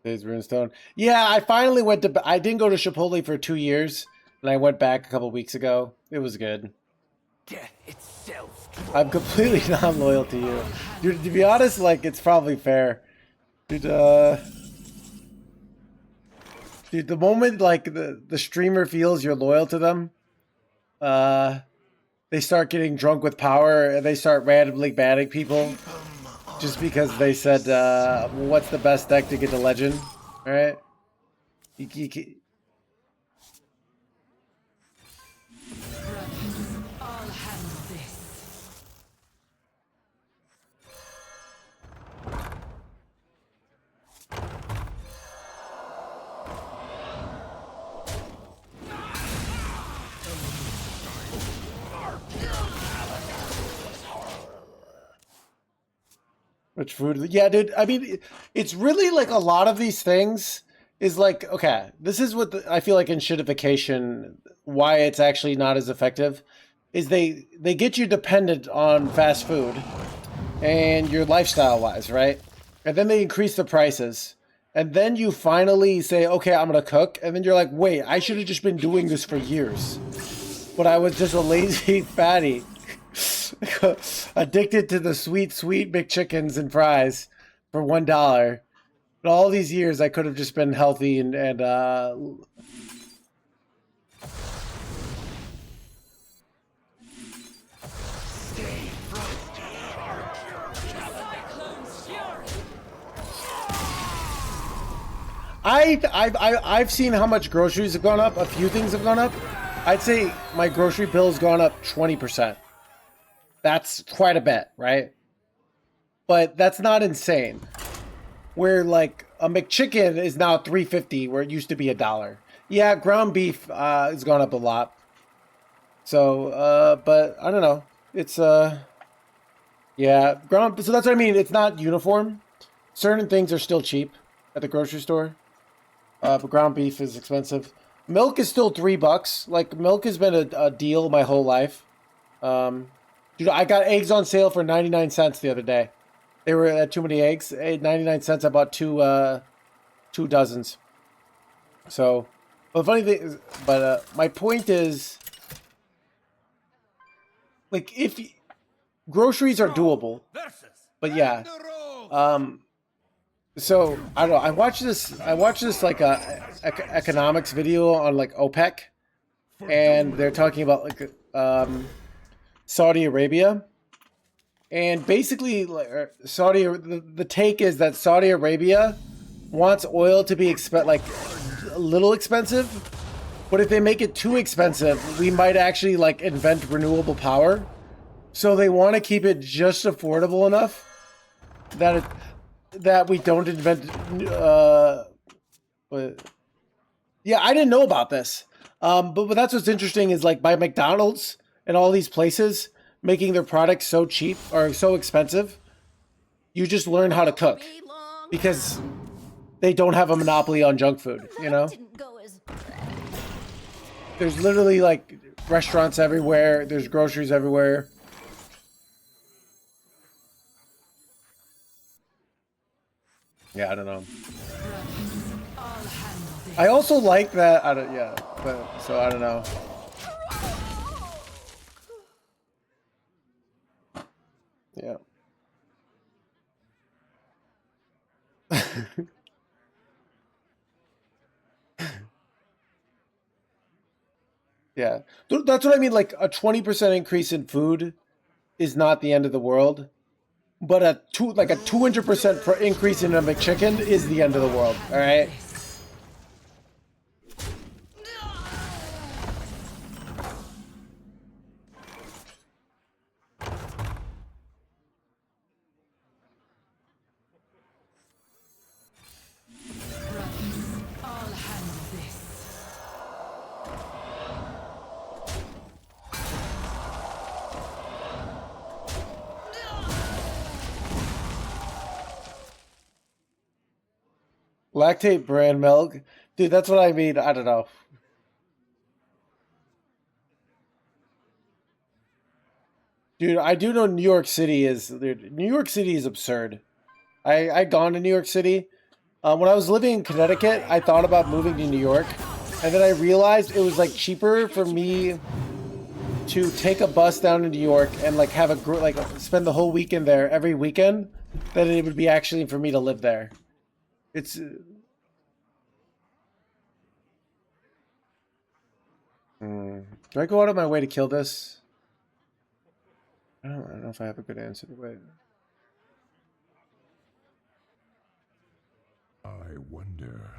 There's Runestone. Yeah, I finally went to. I didn't go to Chipotle for 2 years, and I went back a couple weeks ago. It was good. Death itself. I'm completely non-loyal to you, dude. To be honest, like it's probably fair, dude. Dude, the moment like the streamer feels you're loyal to them, they start getting drunk with power and they start randomly banning people. Just because they said, what's the best deck to get to Legend? Alright? All hands this. Which food? Yeah, dude. I mean, it's really like a lot of these things is like, okay, this is what I feel like in shitification, why it's actually not as effective, is they get you dependent on fast food and your lifestyle wise, right? And then they increase the prices. And then you finally say, okay, I'm going to cook. And then you're like, wait, I should have just been doing this for years. But I was just a lazy fatty. Addicted to the sweet, sweet McChickens and fries for $1. And all these years, I could have just been healthy and I've seen how much groceries have gone up. A few things have gone up. I'd say my grocery bill has gone up 20%. That's quite a bit, right? But that's not insane. Where like a McChicken is now $3.50 where it used to be $1. Yeah, ground beef has gone up a lot. So, but I don't know. It's yeah, ground. So that's what I mean. It's not uniform. Certain things are still cheap at the grocery store, but ground beef is expensive. Milk is still $3. Like milk has been a deal my whole life. Dude, I got eggs on sale for 99 cents the other day. They were at too many eggs. 99 cents. I bought two dozens. So, but the funny thing is, my point is, like, if groceries are doable, but yeah, so I don't know. I watched this like a economics video on like OPEC, and they're talking about like Saudi Arabia. And basically, the take is that Saudi Arabia wants oil to be like a little expensive, but if they make it too expensive, we might actually like invent renewable power. So they want to keep it just affordable enough that we don't invent. But yeah, I didn't know about this. But that's what's interesting is like by McDonald's and all these places making their products so cheap or so expensive, you just learn how to cook because they don't have a monopoly on junk food, you know? There's literally like restaurants everywhere. There's groceries everywhere. Yeah, I don't know. I also like that. So I don't know. Yeah. Yeah. That's what I mean. Like a 20% increase in food is not the end of the world, but a 200% increase in a McChicken is the end of the world. All right. Lactate brand milk. Dude, that's what I mean. I don't know. Dude, I do know New York City is absurd. I'd gone to New York City. When I was living in Connecticut, I thought about moving to New York. And then I realized it was like cheaper for me to take a bus down to New York and like have spend the whole weekend there every weekend than it would be actually for me to live there. It's do I go out of my way to kill this? I don't know if I have a good answer. Wait. I wonder.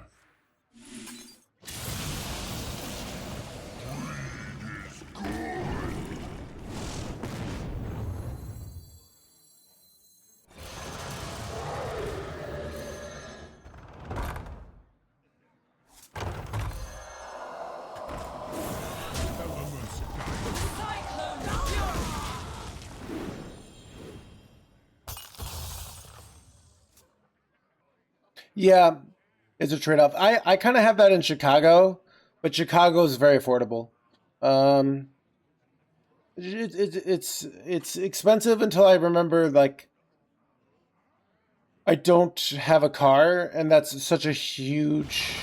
Yeah, it's a trade-off. I kind of have that in Chicago, but Chicago is very affordable. It's expensive until I remember, like, I don't have a car, and that's such a huge,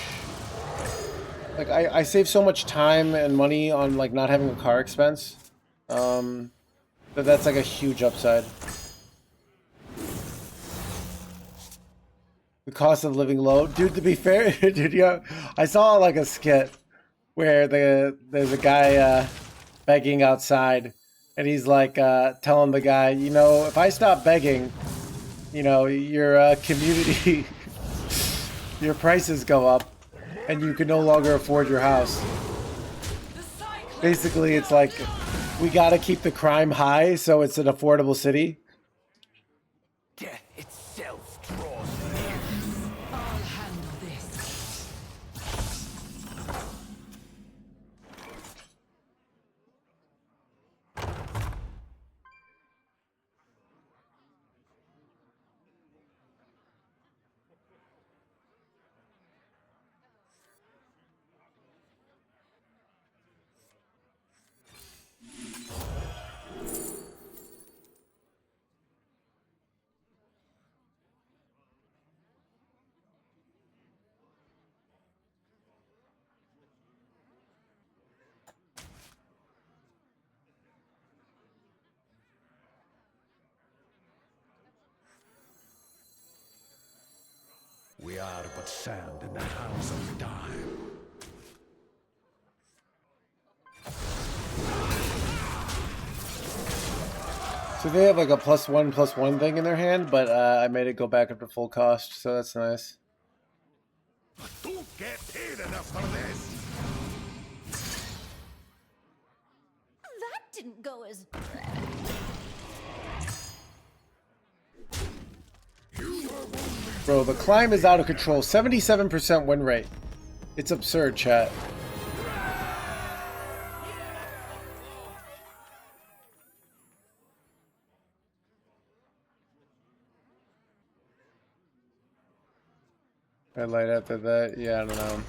like, I save so much time and money on, like, not having a car expense, that's like a huge upside. The cost of living low, dude. To be fair, dude, yeah, I saw like a skit where there's a guy begging outside, and he's like telling the guy, you know, if I stop begging, you know, your community, your prices go up, and you can no longer afford your house. Basically, it's like we got to keep the crime high so it's an affordable city. Death itself draws near. I'll handle this. We are but sand in the hands of time. So they have like a +1/+1 thing in their hand, but I made it go back up to full cost, so that's nice. Don't get paid enough for this. That didn't go as... Bro, the climb is out of control. 77% win rate. It's absurd, chat. Red light after that? Yeah, I don't know.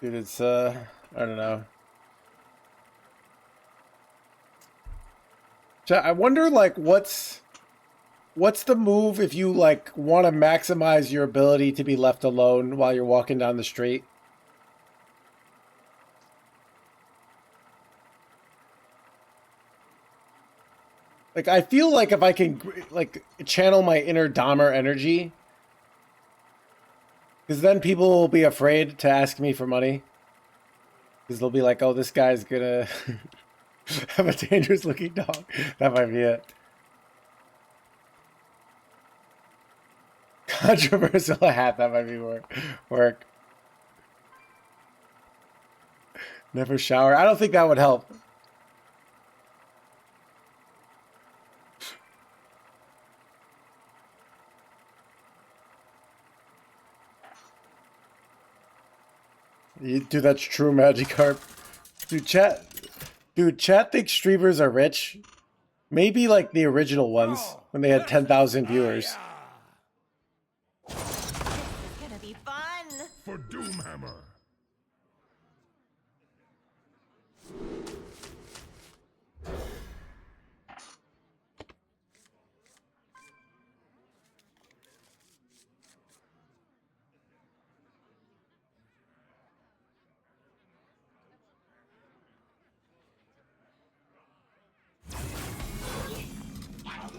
Dude, it's, I don't know. I wonder, like, what's the move if you, like, want to maximize your ability to be left alone while you're walking down the street? Like, I feel like if I can, like, channel my inner Dahmer energy, because then people will be afraid to ask me for money. Because they'll be like, oh, this guy's gonna have a dangerous looking dog. That might be it. Controversial hat, that might be work. Never shower. I don't think that would help. Dude, that's true, Magikarp. Dude, chat thinks streamers are rich. Maybe like the original ones when they had 10,000 viewers. This is gonna be fun. For Doomhammer.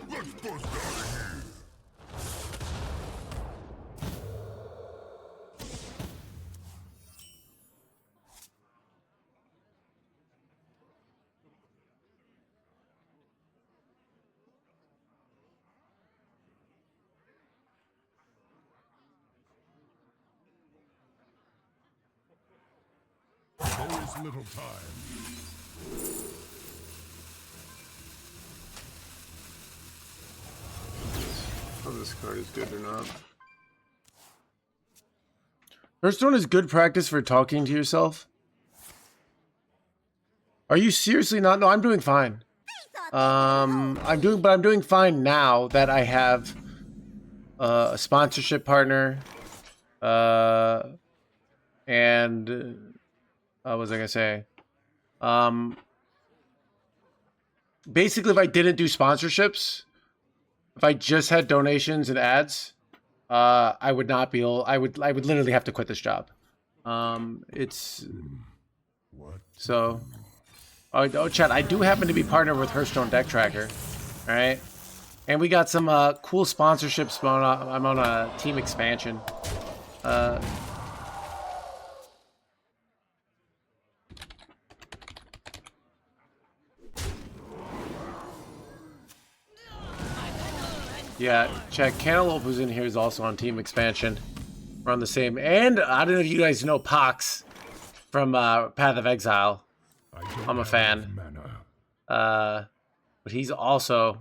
Let's bust out of here. There is little time. Oh, this card is good or not. Hearthstone is good practice for talking to yourself. Are you seriously not? No, I'm doing fine. They thought I'm doing fine now that I have a sponsorship partner. And what was I gonna say? Basically, if I didn't do sponsorships, if I just had donations and ads, I would not be able. I would literally have to quit this job. It's so. Oh, Chad, I do happen to be partnered with Hearthstone Deck Tracker, all right, and we got some cool sponsorships. I'm on a team expansion. Yeah, Chad, Cantaloupe who's in here is also on team expansion. We're on the same, and I don't know if you guys know Pox from Path of Exile. I'm a fan. But he's also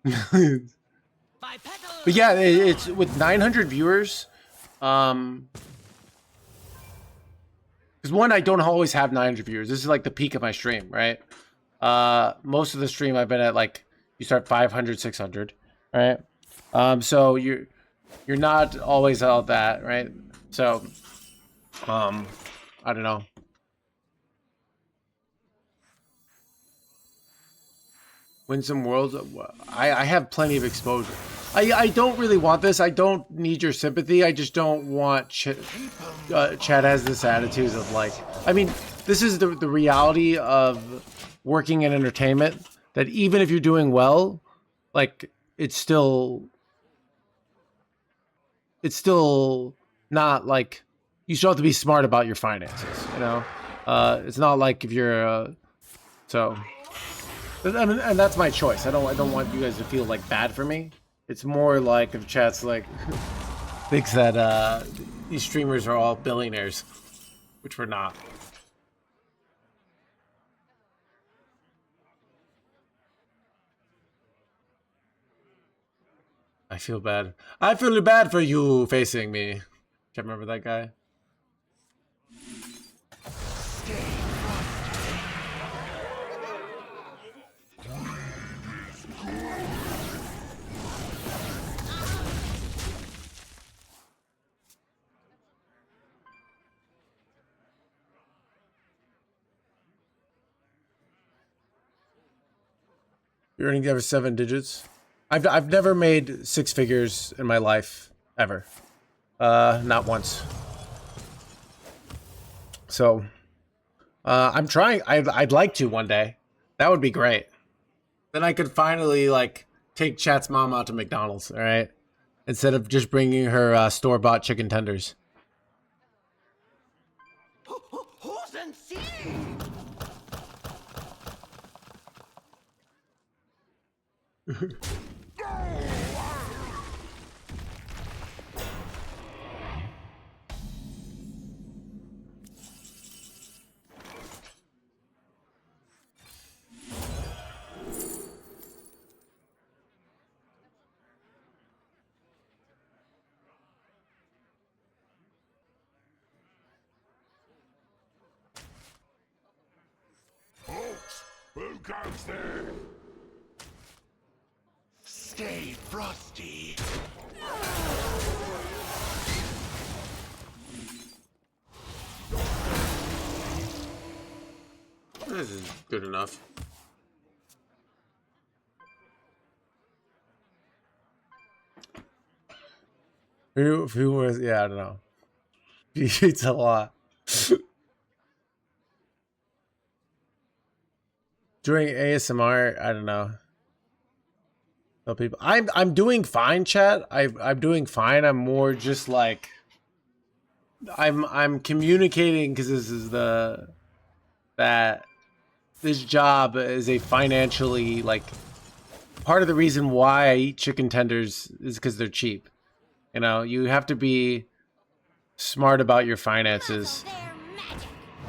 but yeah, it's with 900 viewers. Because one, I don't always have 900 viewers. This is like the peak of my stream, right? Most of the stream I've been at, like, you start 500, 600, right? So you're not always all that, right? So, I don't know. Win some worlds. I have plenty of exposure. I don't really want this. I don't need your sympathy. I just don't want Chad has this attitude of like, I mean, this is the reality of working in entertainment, that even if you're doing well, like it's still not like, you still have to be smart about your finances, you know? It's not like if you're so, and that's my choice. I don't want you guys to feel like bad for me. It's more like if chat's like thinks that these streamers are all billionaires, which we're not. I feel bad. I feel bad for you facing me. Can't remember that guy. Your earnings ever 7 digits? I've never made 6 figures in my life ever. Not once. So, I'm trying. I'd like to one day. That would be great. Then I could finally like take Chat's mom out to McDonald's. All right, instead of just bringing her store-bought chicken tenders. Who goes there? Stay frosty. This is good enough. Who was? Yeah, I don't know. He eats a lot. During ASMR, I don't know. Tell people I'm doing fine, chat. I'm doing fine. I'm more just like I'm communicating because this is that this job is a financially, like, part of the reason why I eat chicken tenders is because they're cheap. You know, you have to be smart about your finances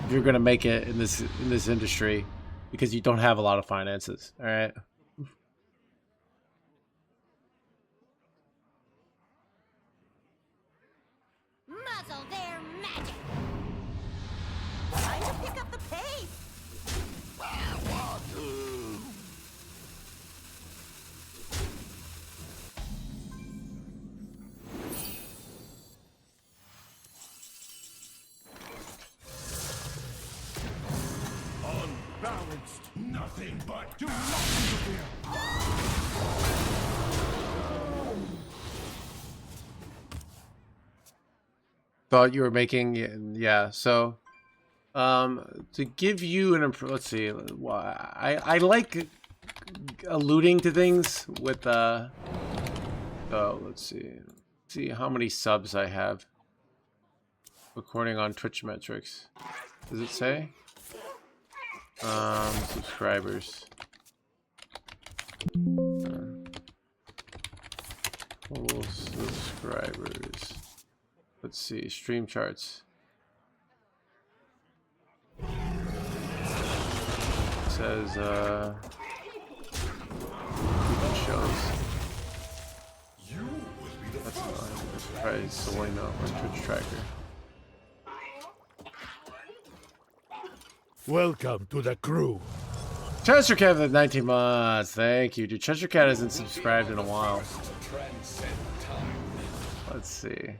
if you're gonna make it in this industry. because you don't have a lot of finances. All right. Muzzle their magic. Time to pick up the pace. Unbalanced. Nothing but do not interfere. Thought you were making, yeah. So, to give you an let's see. I like alluding to things with oh, let's see how many subs I have. According on Twitch metrics, does it say? Subscribers. Total subscribers. Let's see, stream charts. It says, even shows. That's fine. That's probably solely not my Twitch tracker. Welcome to the crew. Chester Cat with 19 months. Thank you, dude. Chester Cat hasn't subscribed in a while. Let's see.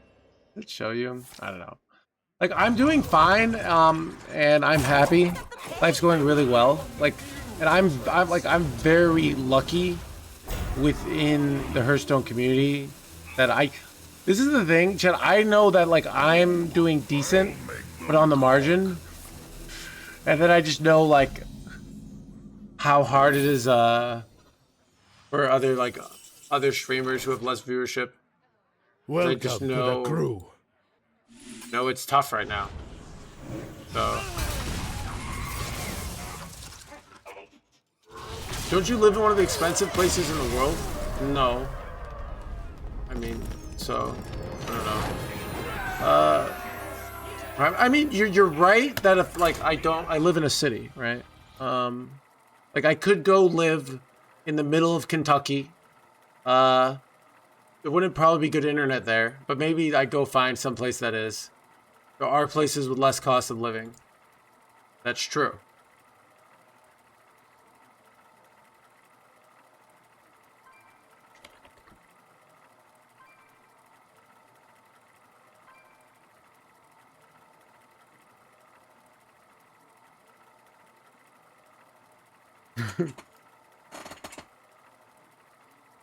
Does it show you? I don't know. Like, I'm doing fine, and I'm happy. Life's going really well. Like, and I'm very lucky within the Hearthstone community that this is the thing, Chad. I know that like I'm doing decent, but on the margin, and then I just know like how hard it is for other streamers who have less viewership. Welcome I just to the crew. No, it's tough right now. So, don't you live in one of the expensive places in the world? No. I mean, so I don't know. I mean, you're right that if like I live in a city, right? Like I could go live in the middle of Kentucky. There wouldn't probably be good internet there, but maybe I'd go find some place that is. There are places with less cost of living. That's true.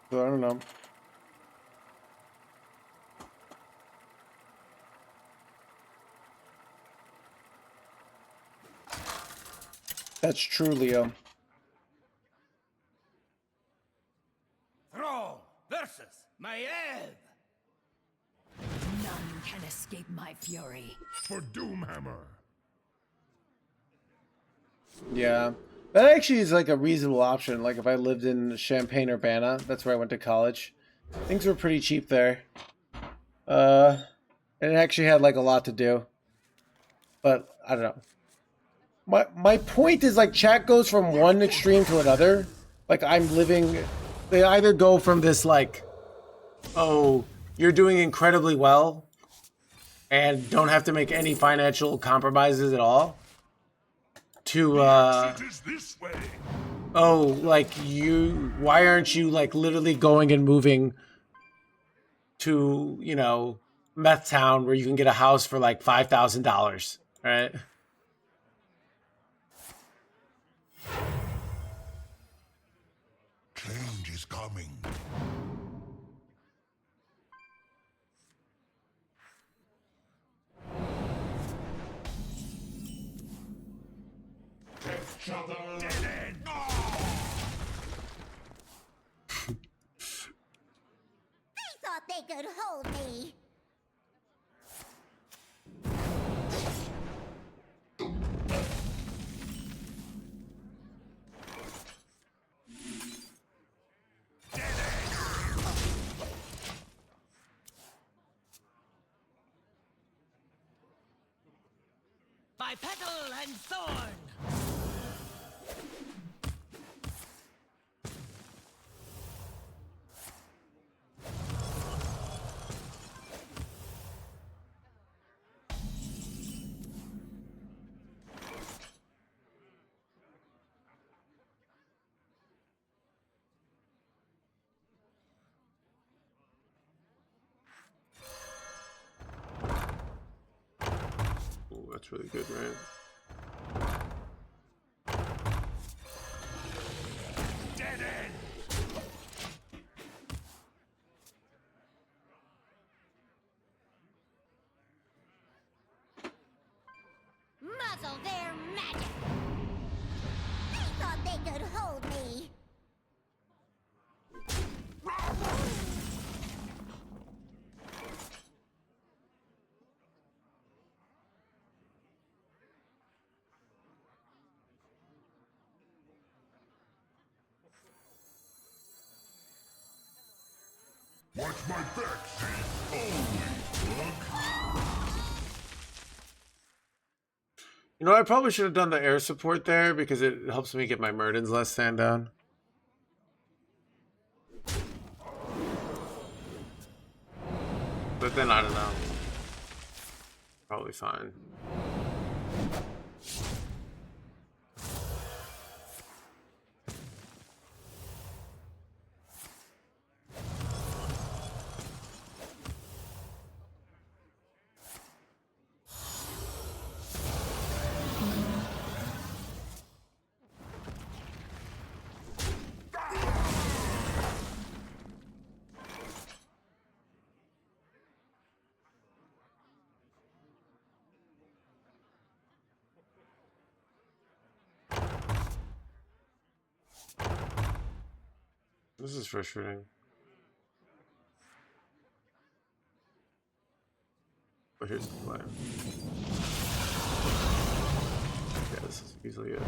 So I don't know. That's true, Leo. Thrall versus Maiev. None can escape my fury. For Doomhammer. Yeah. That actually is like a reasonable option. Like if I lived in Champaign-Urbana, that's where I went to college. Things were pretty cheap there. And it actually had like a lot to do. But I don't know. My point is like chat goes from one extreme to another. Like they either go from this like, oh, you're doing incredibly well and don't have to make any financial compromises at all, to oh, like why aren't you like literally going and moving to, Meth Town where you can get a house for like $5,000, right? Change is coming. They thought they could hold me. By petal and thorn. That's really good, right? Dead end. Muzzle their magic. They thought they could hold me. Watch my back, see? Holy fuck. You know, I probably should have done the air support there because it helps me get my Murdens less stand down. But then I don't know. Probably fine. This is frustrating. But here's the plan. Yeah, this is easily it.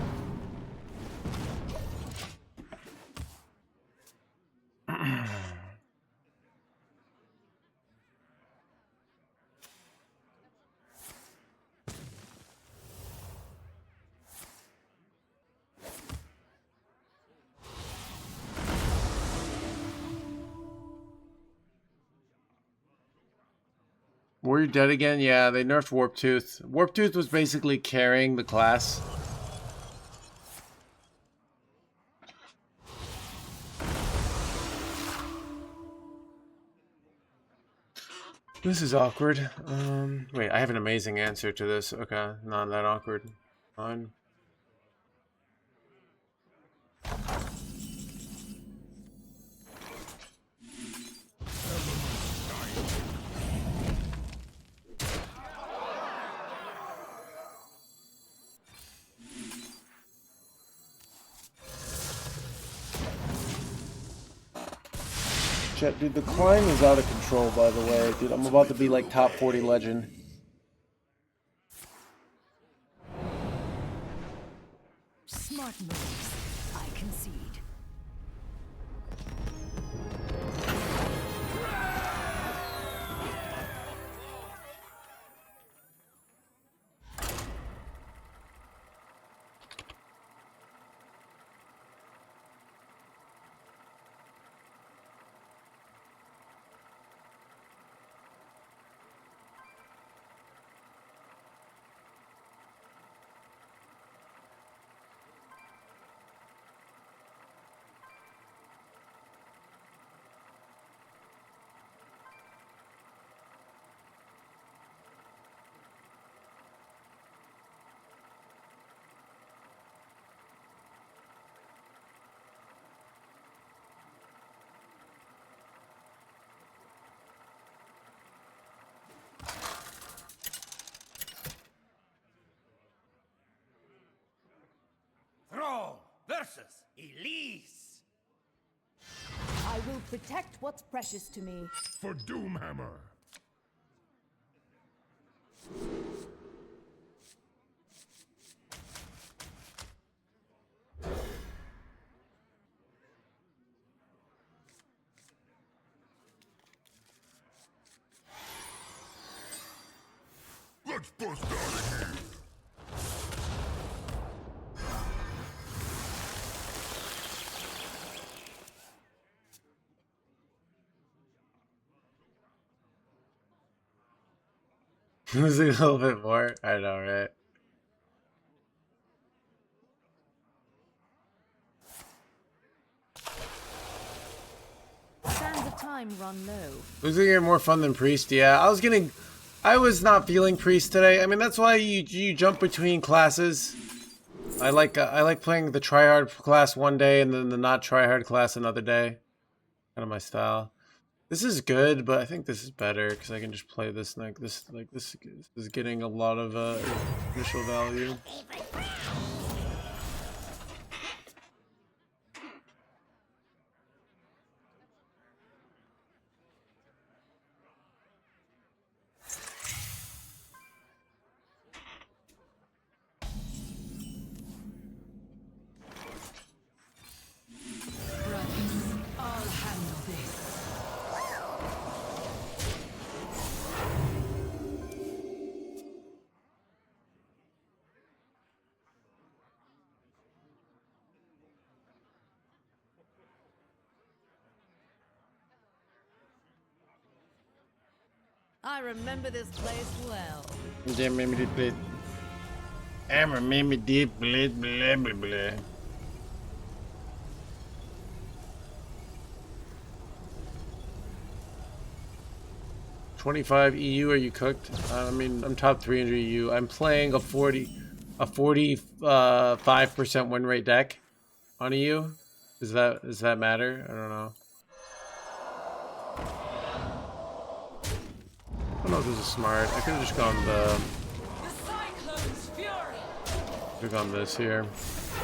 Were you dead again? Yeah, they nerfed Warp Tooth. Warp Tooth was basically carrying the class. This is awkward. Wait, I have an amazing answer to this. Okay, not that awkward. Fine. Chat, dude, the climb is out of control, by the way. Dude, I'm about to be like top 40 legend. Smart moves. I concede. Throne versus Elise. I will protect what's precious to me. For Doomhammer. Let's bust out of here. Was it a little bit more? I know, right? Sands of time run low. Was it getting more fun than Priest? Yeah, I was getting I was not feeling priest today. I mean, that's why you jump between classes. I like playing the tryhard class one day and then the not tryhard class another day. Kind of my style. This is good, but I think this is better because I can just play this this is getting a lot of initial value. Brothers, I'll handle this. I remember this place well. I remember deep blah blah blah blah. $25 EU, are you cooked? I mean, I'm top 300 EU. I'm playing a 45% win rate deck on EU. Does that matter? I don't know. I don't know if this is smart. I could have just gone The Cyclone's fury. this here.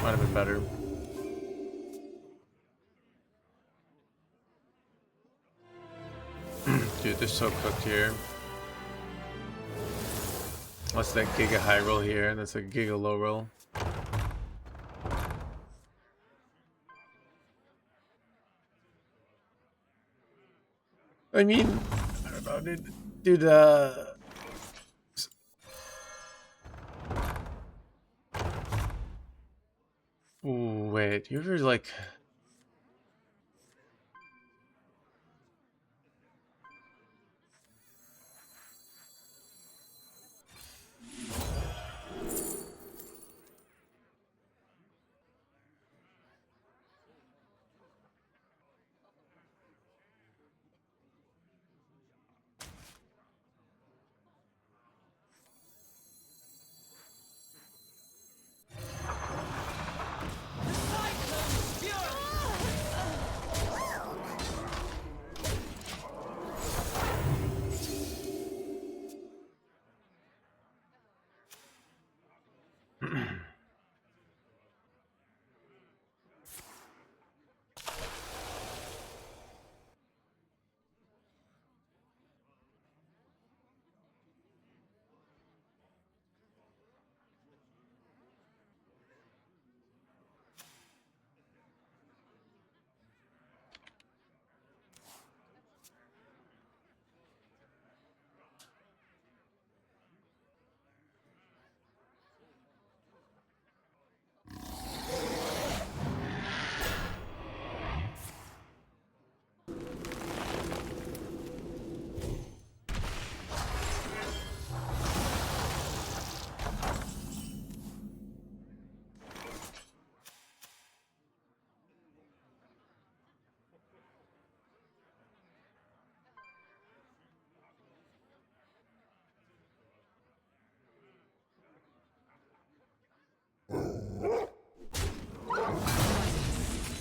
Might have been better. Dude, they're so cooked here. What's that giga high roll here? And that's a giga low roll. I mean, I don't know, dude. Ooh, wait, you ever like?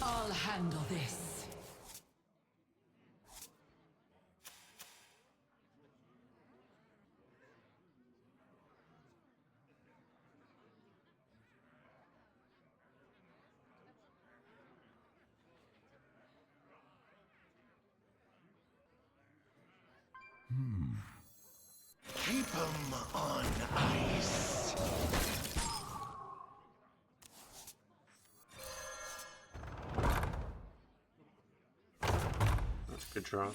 I'll handle this. Keep 'em on ice. That's a good draw.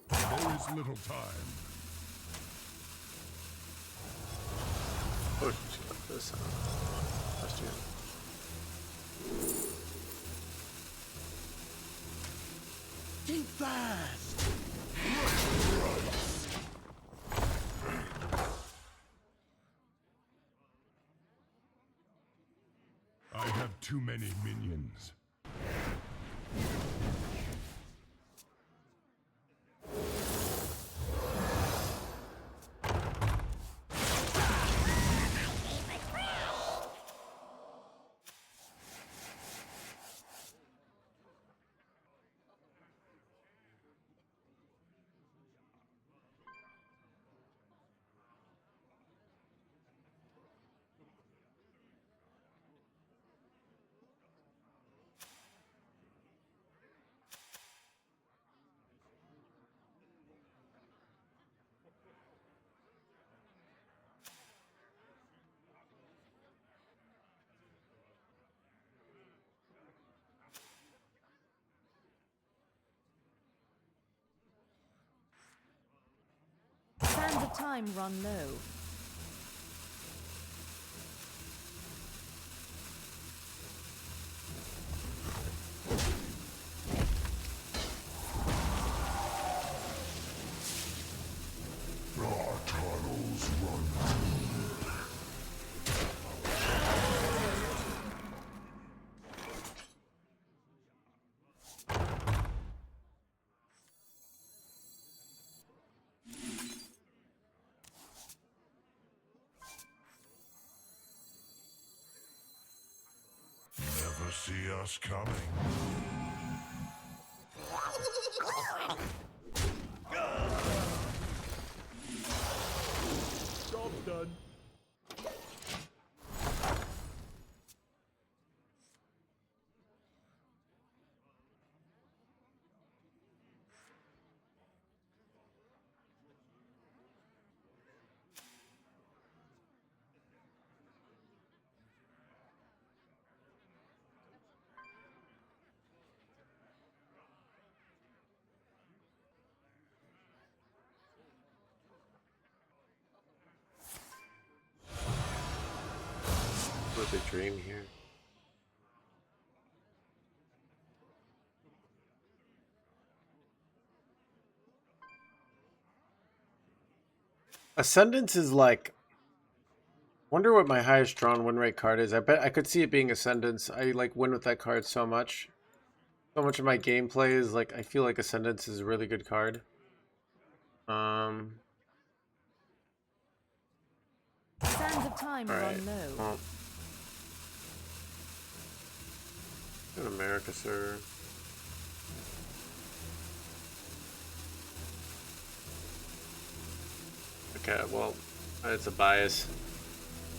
There is little time. Oh, just got this. Last year. Think fast. I have too many minions. of time run low. Our tunnels run never see us coming. Job's done. What a dream here. Ascendance is like, wonder what my highest drawn win rate card is. I bet I could see it being Ascendance. I like win with that card so much. So much of my gameplay is like, I feel like Ascendance is a really good card. Sands of time All right. run low. Well, in America, sir. Okay, well, it's a bias.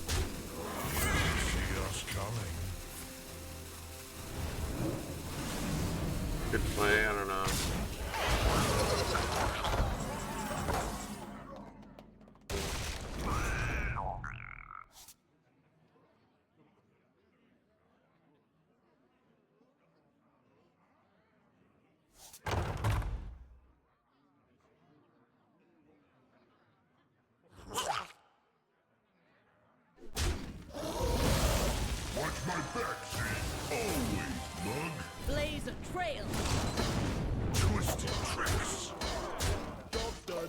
See us coming. Good play, I don't know. Watch my back, see? Always, mug. Blaze a trail. Twisted tricks. Job's done.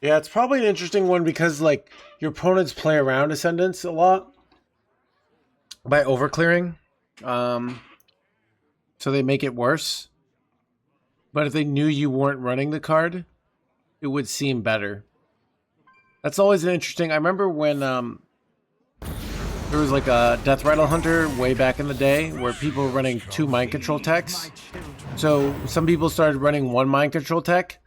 Yeah, it's probably an interesting one because like your opponents play around Ascendance a lot by overclearing. So they make it worse. But if they knew you weren't running the card, it would seem better. That's always an interesting. I remember when there was like a Death Rattle Hunter way back in the day where people were running 2 mind control techs. So some people started running 1 mind control tech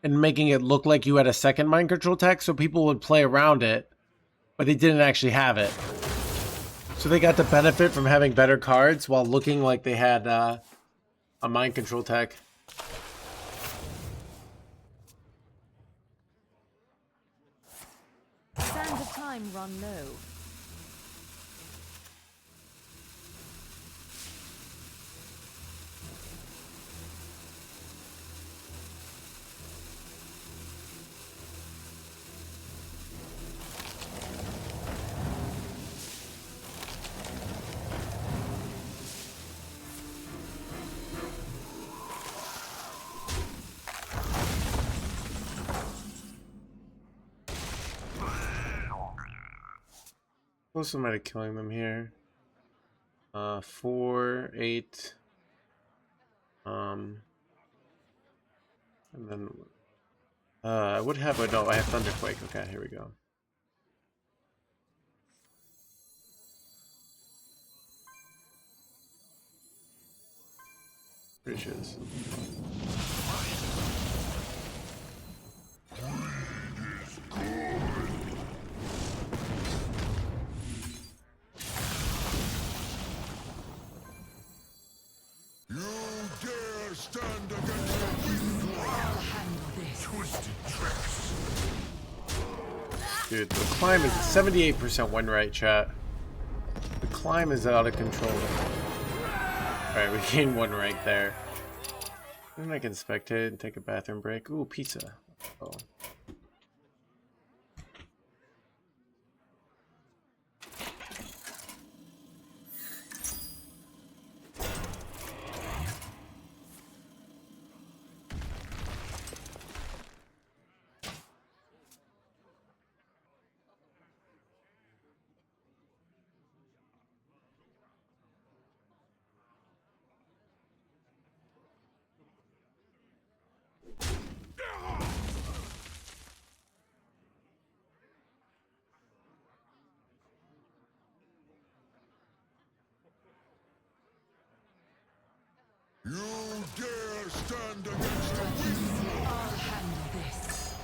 and making it look like you had a second mind control tech, so people would play around it, but they didn't actually have it. So they got the benefit from having better cards while looking like they had a mind control tech. Sands of time run low. Close am I to killing them here? 4, 8. And then I would have no, I have Thunderquake. Okay, here we go. Pretty sure this. You dare stand against the weak one? I'll handle this. Twisted tricks. Dude, the climb is 78% win rate, chat. The climb is out of control. Alright, we gained 1 rank there. Then I can spectate and take a bathroom break. Ooh, pizza. Oh. You dare stand against a weak I'll handle this.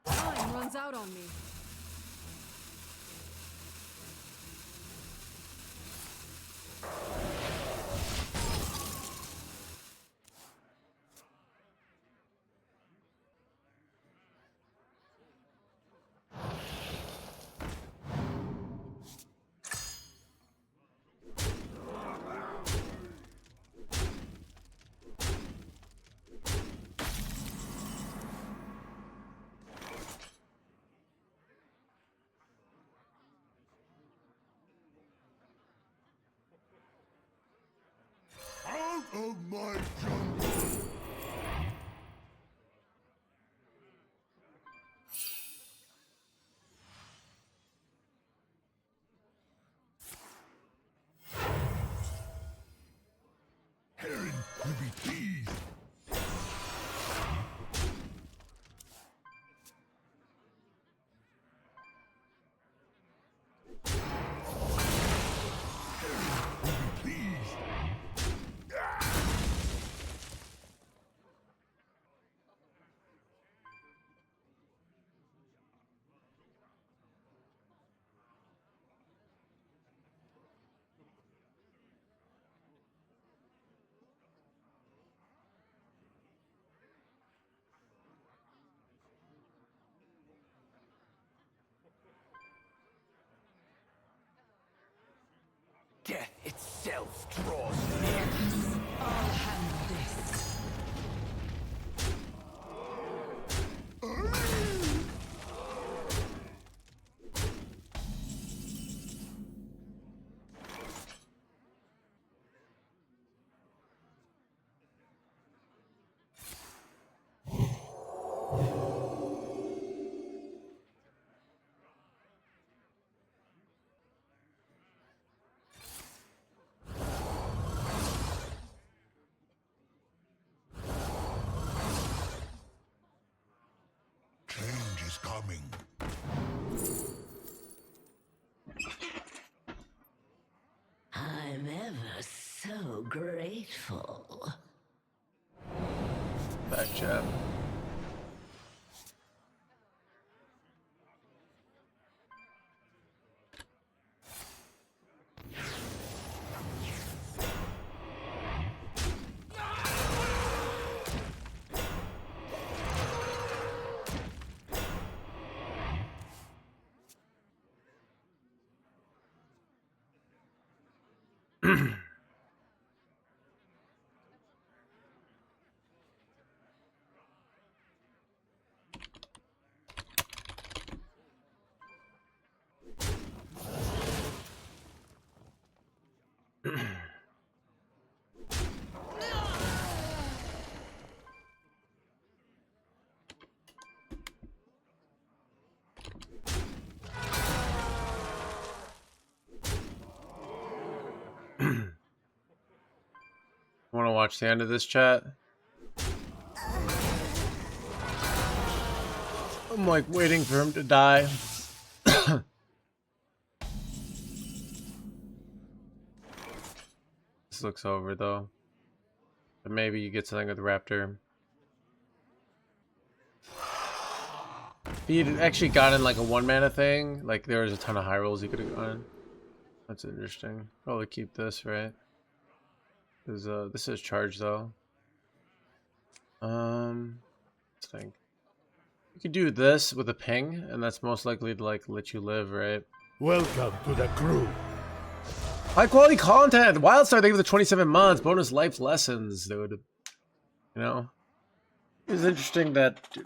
Time runs out on me. out of my jungle! Heron will be pleased. Death itself draws near. I'll handle this. Change is coming. I'm ever so grateful. Back chat. watch the end of this chat. I'm like waiting for him to die. This looks over though. But maybe you get something with Raptor. If he had actually gotten like a 1-mana thing, like there was a ton of high rolls he could have gotten. That's interesting. Probably keep this, right? Because this is charged though. Let's think. You could do this with a ping, and that's most likely to like let you live, right? Welcome to the crew. High quality content. Wildstar, thank you for the 27 months. Bonus life lessons, dude. You know, it's interesting that.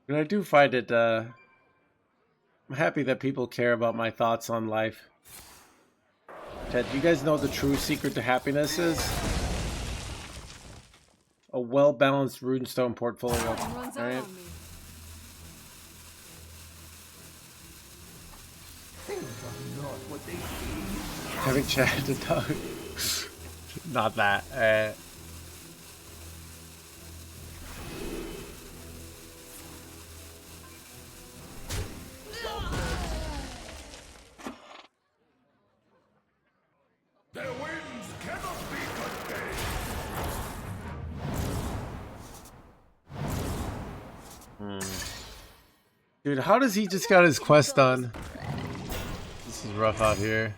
And I do find it. I'm happy that people care about my thoughts on life. Ted, do you guys know the true secret to happiness is? A well-balanced runestone portfolio. Runs out Right? on me. Having chat to talk. Not that. Their winds cannot be contained. Dude, how does he just got his quest done? This is rough out here.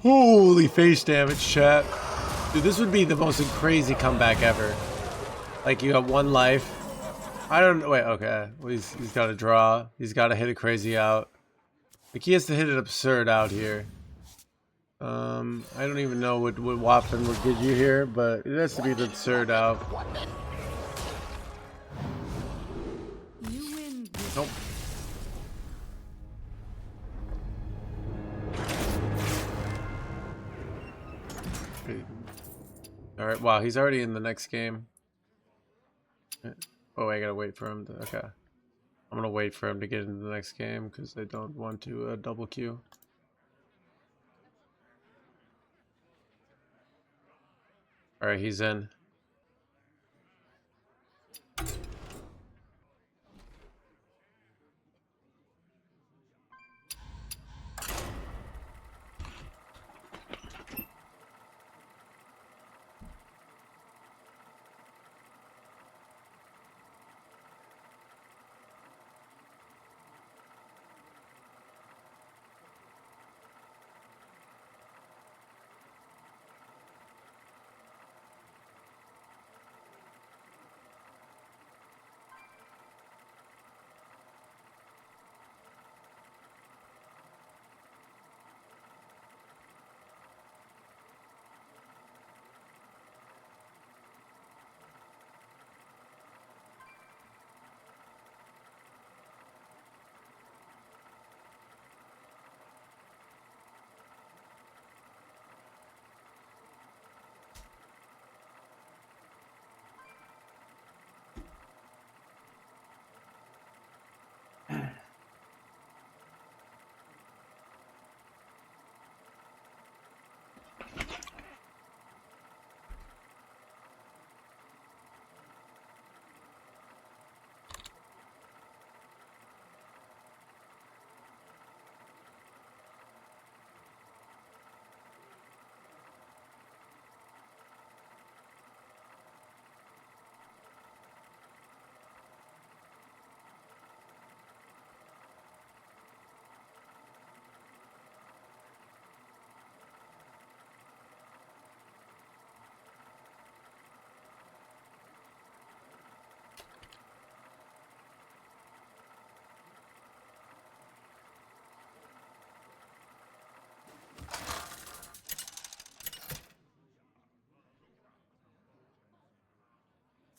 Holy face damage, chat. Dude, this would be the most crazy comeback ever. Like, you have 1 life. I don't know. Wait, okay. Well, he's got to draw. He's got to hit it crazy out. Like, he has to hit it absurd out here. I don't even know what Waffen would get you here, but it has to be the absurd out. You win. Nope. Alright, wow, he's already in the next game. Oh, I gotta wait for him to... Okay. I'm gonna wait for him to get into the next game, because I don't want to double queue. Alright, he's in.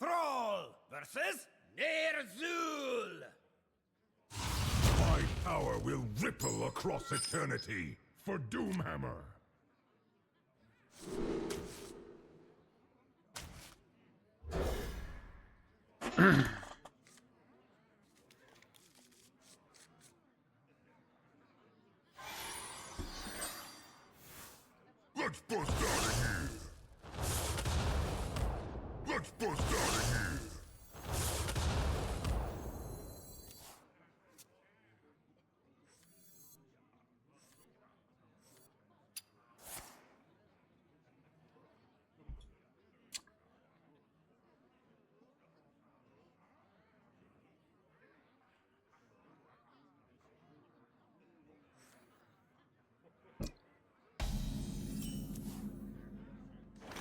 Thrall versus Nerzul. My power will ripple across eternity for Doomhammer.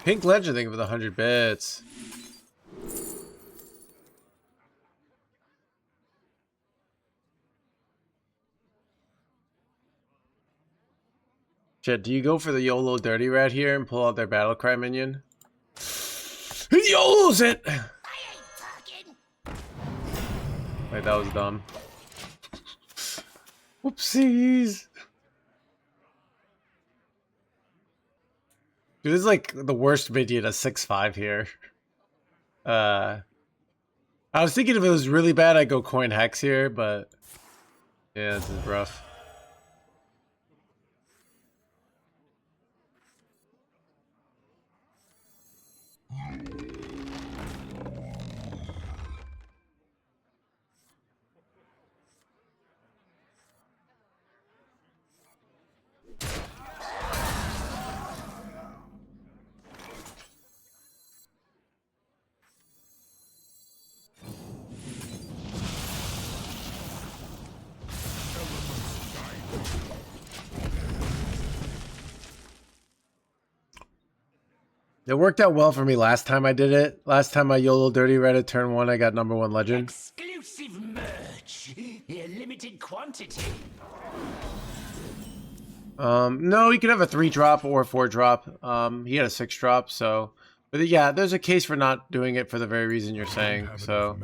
Pink Legend, thank you for the 100 bits. Chet, do you go for the YOLO Dirty Rat here and pull out their Battlecry minion? He YOLO's it! I ain't talking. Wait, that was dumb. Whoopsies. Dude, this is like the worst minion, a 6-5 here. I was thinking if it was really bad, I'd go Coin Hex here, but yeah, this is rough. It worked out well for me last time I did it. Last time I YOLO Dirty Red at turn 1, I got #1 legend. Exclusive merch. In limited quantity. No, he could have a 3-drop or a 4-drop. He had a 6-drop, so... But yeah, there's a case for not doing it for the very reason you're saying, so...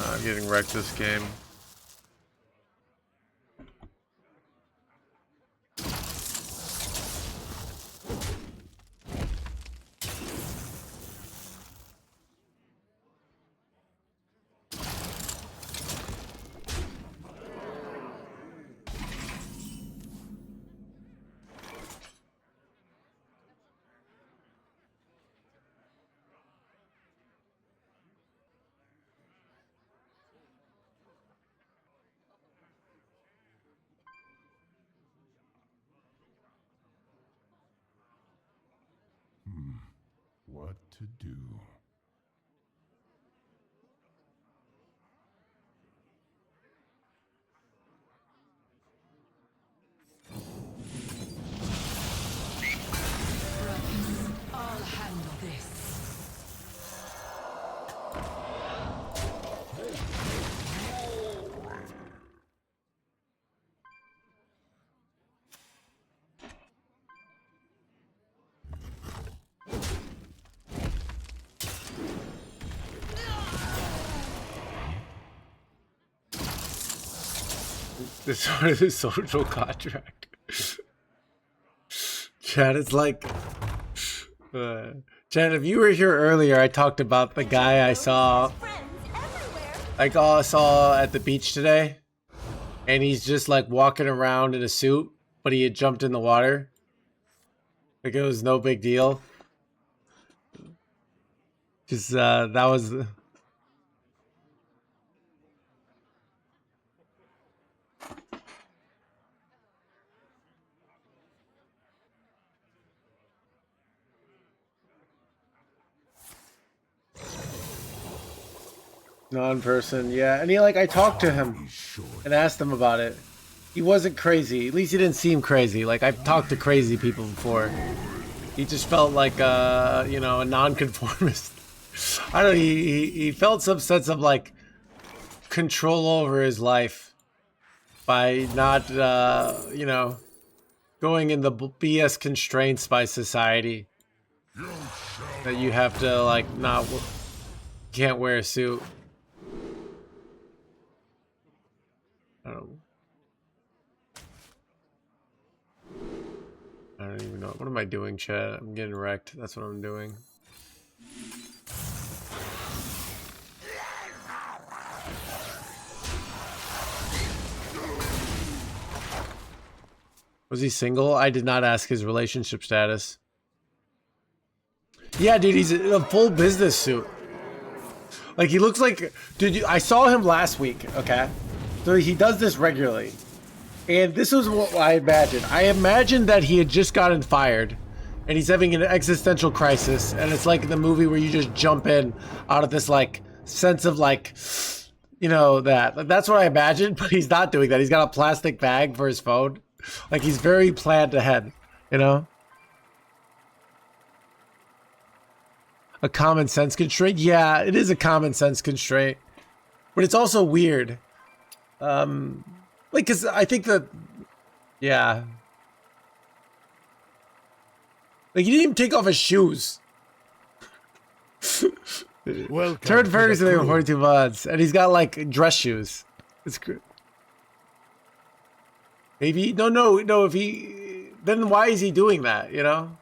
I'm getting wrecked this game. What to do? I'll handle this. This sort of is social contract. Chad, it's like... Chad, if you were here earlier, I talked about the guy I saw... I saw at the beach today. And he's just like walking around in a suit, but he had jumped in the water. Like it was no big deal. Just, that was... Non-person, yeah. And he I talked to him and asked him about it. He wasn't crazy. At least he didn't seem crazy. Like, I've talked to crazy people before. He just felt like, you know, a non-conformist. I don't know, he felt some sense of, like, control over his life by not, you know, going in the BS constraints by society. That you have to, like, not... Can't wear a suit. I don't even know. What am I doing, chat? I'm getting wrecked. That's what I'm doing. Was he single? I did not ask his relationship status. Yeah, dude, he's in a full business suit. Like, he looks like... Dude, I saw him last week, okay? So he does this regularly. And this was what I imagined. I imagined that he had just gotten fired. and he's having an existential crisis, and it's like the movie where you just jump in out of this like sense of like, you know, that's what I imagined, but he's not doing that. He's got a plastic bag for his phone. Like he's very planned ahead, you know? A common sense constraint? Yeah, it is a common sense constraint. But it's also weird. Like, cause I think that, yeah. Like, he didn't even take off his shoes. Welcome Turn to Ferguson the in crew. 42 months, and he's got like dress shoes. It's good. Maybe no. If he, then why is he doing that? You know.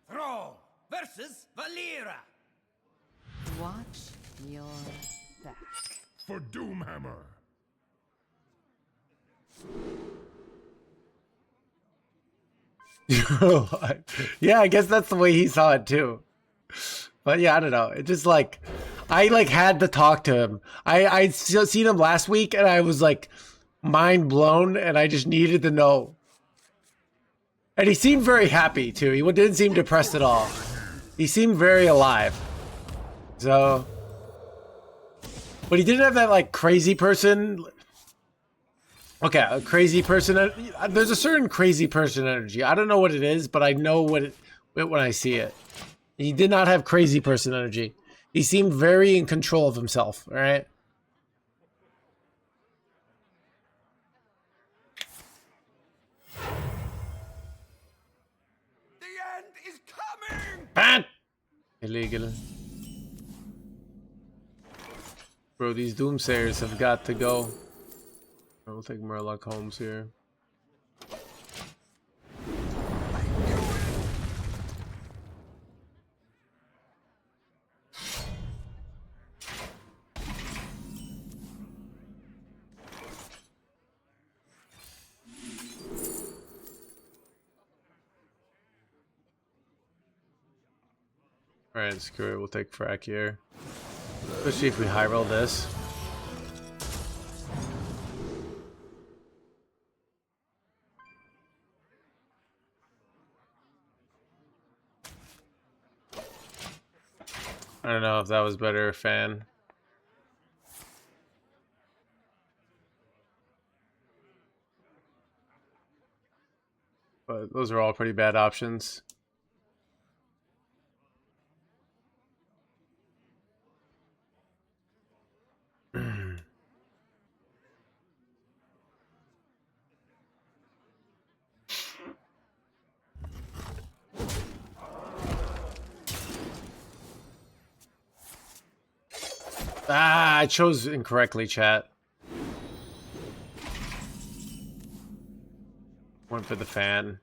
Thrall versus Valera. Watch your back. For Doomhammer. Yeah, I guess that's the way he saw it too. But yeah, I don't know. It just like, I like had to talk to him. I'd seen him last week, and I was like mind blown, and I just needed to know. And he seemed very happy too. He didn't seem depressed at all. He seemed very alive. So, but he didn't have that like crazy person. Okay, a crazy person. There's a certain crazy person energy. I don't know what it is, but I know what it when I see it. He did not have crazy person energy. He seemed very in control of himself. All right. The end is coming! Ban! Illegal. Bro, these doomsayers have got to go. We'll take Murloc Holmes here. Alright, screw it. We'll take Frack here. Especially if we high roll this. I don't know if that was better, fan. But those are all pretty bad options. Ah, I chose incorrectly, chat. Went for the fan.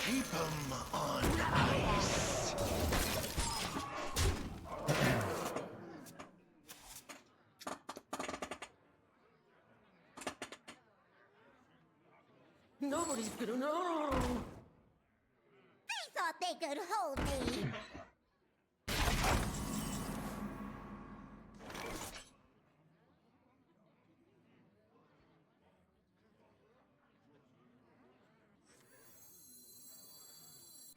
Keep 'em on ice. Nobody's gonna know. They thought they could hold me.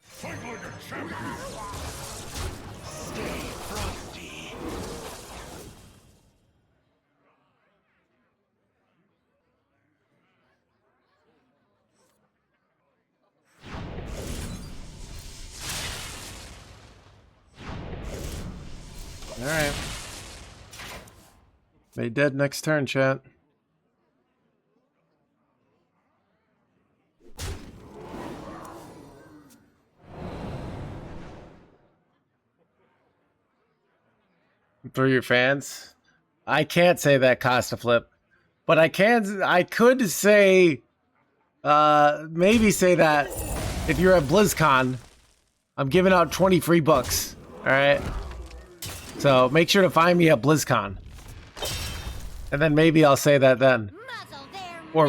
Fight like a champion. Stay frosty. Alright. They dead next turn, chat. For your fans, I can't say that Costa flip. But I could say, maybe say that if you're at BlizzCon, I'm giving out 20 free books. All right. So make sure to find me at BlizzCon. And then maybe I'll say that then. Muzzle their Or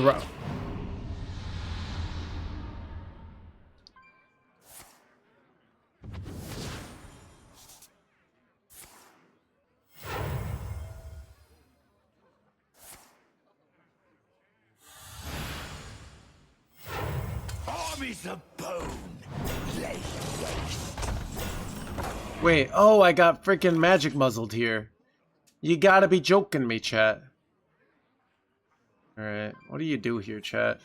Armies of bone. Lay waste. wait, oh, I got freaking magic muzzled here. You gotta be joking me, chat. Alright, what do you do here, chat?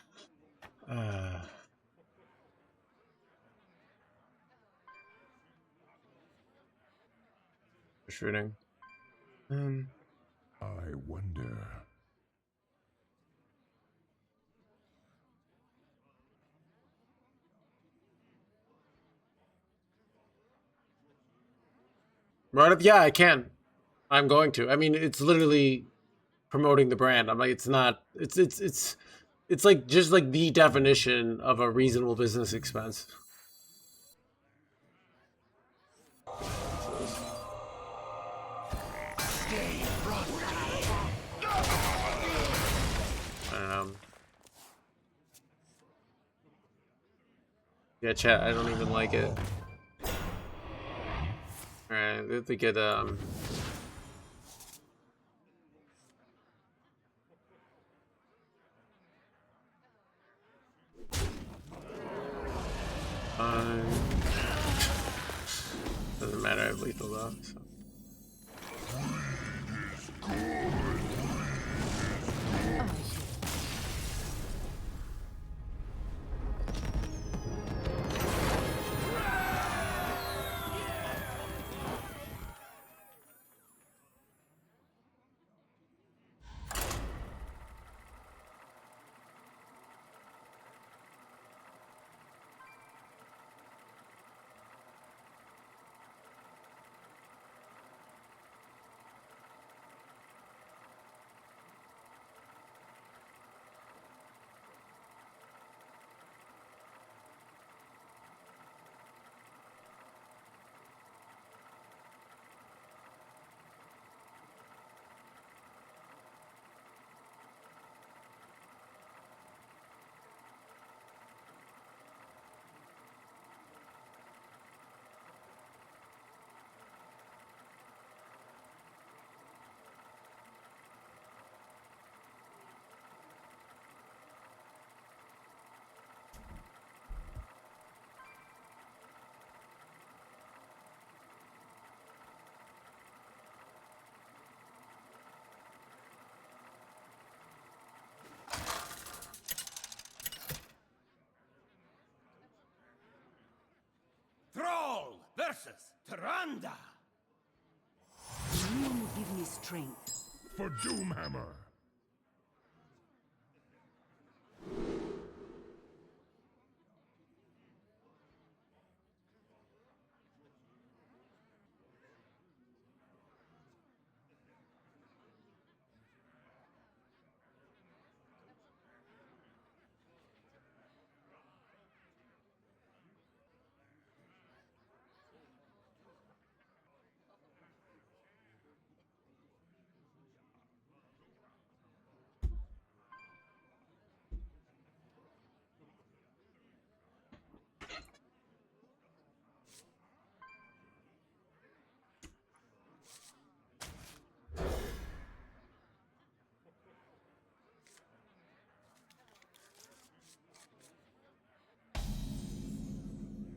Shooting. I wonder. Right up, yeah, I can. I'm going to. I mean, it's literally promoting the brand. I'm like, it's not. It's like just like the definition of a reasonable business expense. Yeah, chat. I don't even like it. All right, we have to get doesn't matter. I have lethal though. So. Thrall versus Tyrande. You give me strength. For Doomhammer.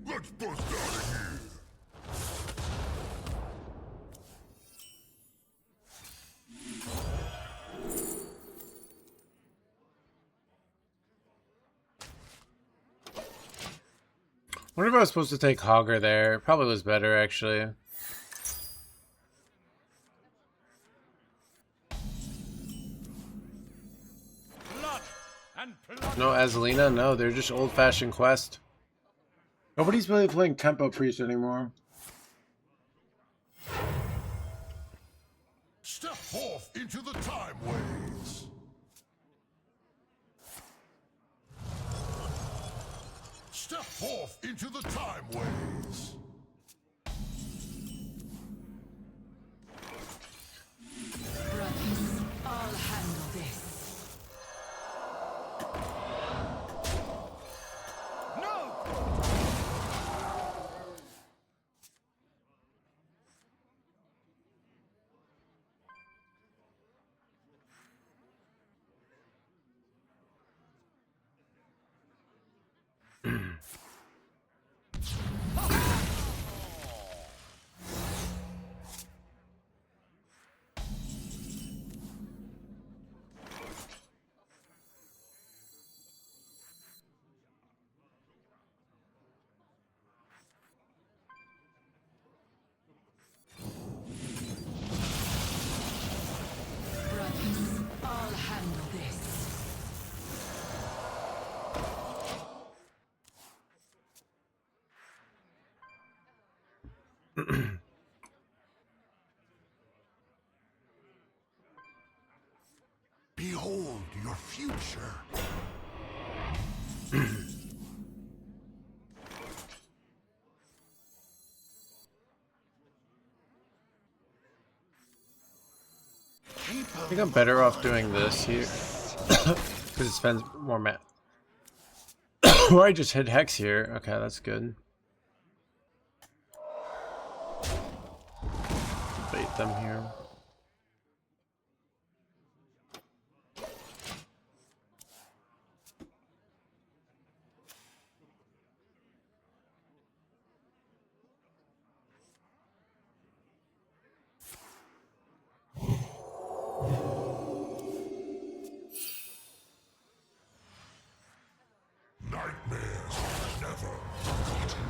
Let's bust out of here! Wonder if I was supposed to take Hogger there. It probably was better, actually. Blood and blood. No Azalina? No, they're just old-fashioned quest. Nobody's really playing Tempo Priest anymore. Step forth into the time waves. Step forth into the time ways. Brothers, I'll handle this. Brothers, I'll handle this. Behold your future. I think I'm better off doing this here because it spends more mana. Or I just hit Hex here. Okay, that's good. Bait them here. Nightmares never forgotten.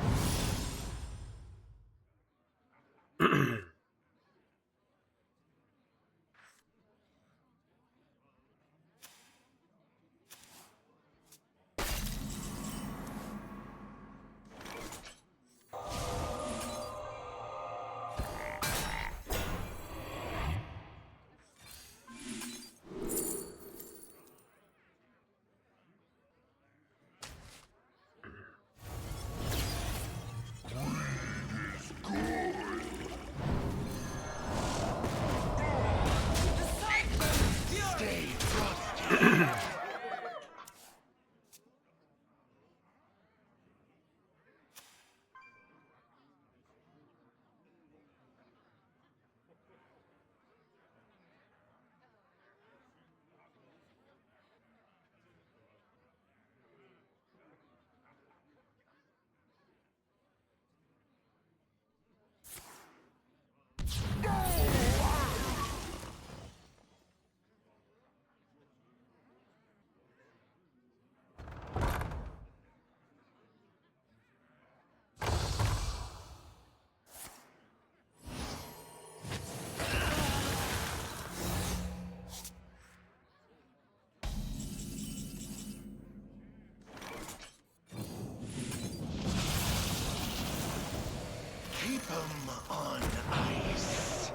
Keep 'em on ice.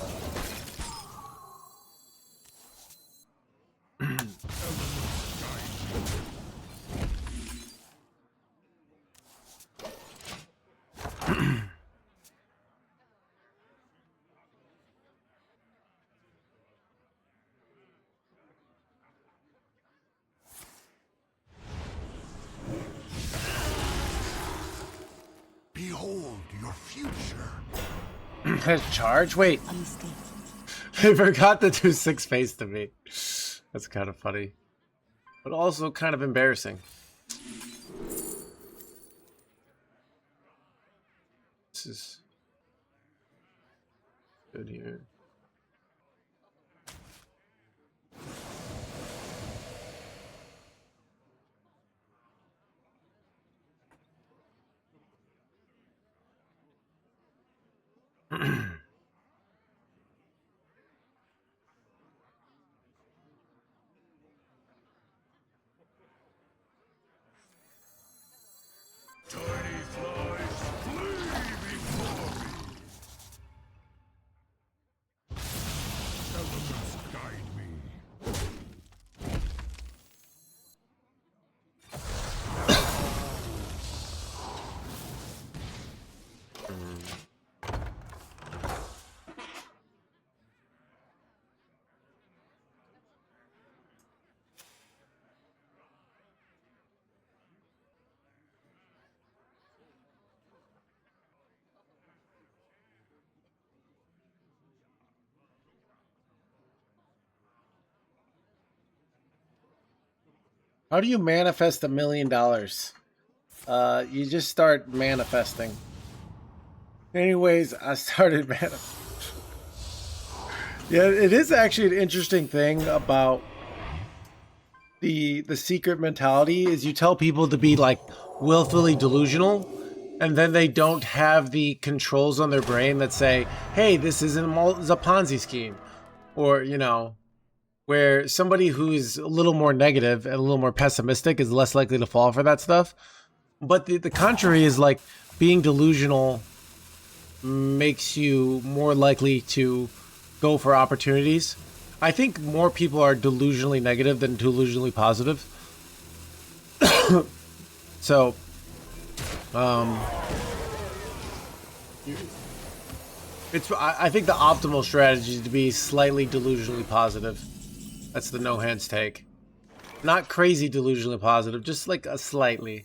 Behold your future. Charge? Wait. I forgot to do 6 face to me. That's kind of funny. But also kind of embarrassing. This is good here. Tiny flies, flee before me. Elements guide me. How do you manifest $1 million? You just start manifesting. Anyways, I started Yeah, it is actually an interesting thing about the secret mentality is you tell people to be like willfully delusional, and then they don't have the controls on their brain that say, hey, this isn't it's a Ponzi scheme. Or, you know, where somebody who's a little more negative and a little more pessimistic is less likely to fall for that stuff. But the contrary is like being delusional makes you more likely to go for opportunities. I think more people are delusionally negative than delusionally positive. So, I think the optimal strategy is to be slightly delusionally positive. That's the no hands take. Not crazy delusionally positive, just like a slightly.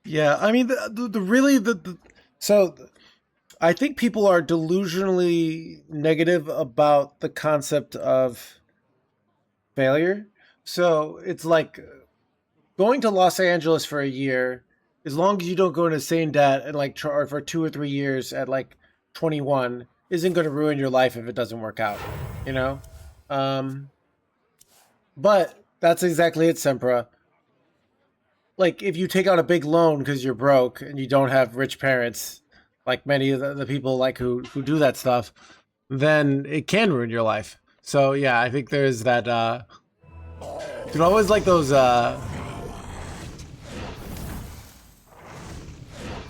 Yeah, I mean, so I think people are delusionally negative about the concept of failure. So it's like going to Los Angeles for a year, as long as you don't go into insane debt and like or for 2 or 3 years at like 21, isn't going to ruin your life if it doesn't work out, you know? But that's exactly it, Sempra. Like, if you take out a big loan because you're broke and you don't have rich parents, like many of the people like who do that stuff, then it can ruin your life. So yeah, I think there's that. You always like those.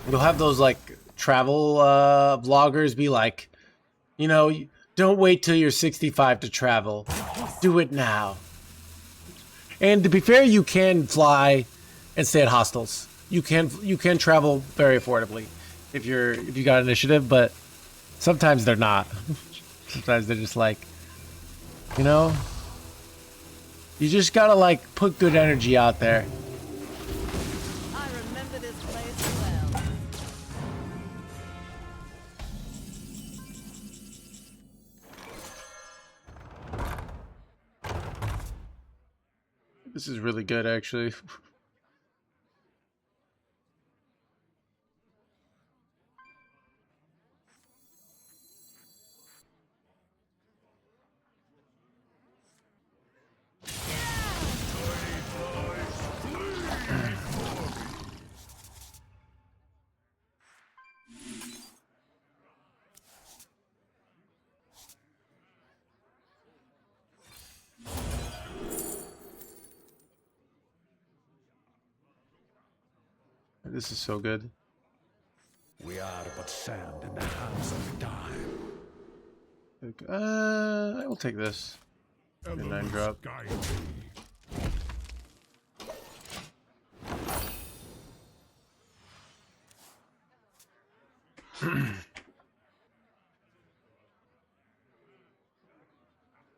You'll have those like travel vloggers be like, you know, don't wait till you're 65 to travel, do it now. And to be fair, you can fly and stay at hostels. You can travel very affordably if you got initiative, but sometimes they're not. Sometimes they're just like, you know, you just gotta like put good energy out there. I remember this place well. This is really good, actually. This is so good. We are but sand in the hands of time. I will take this. Elements 9 drop. guide me.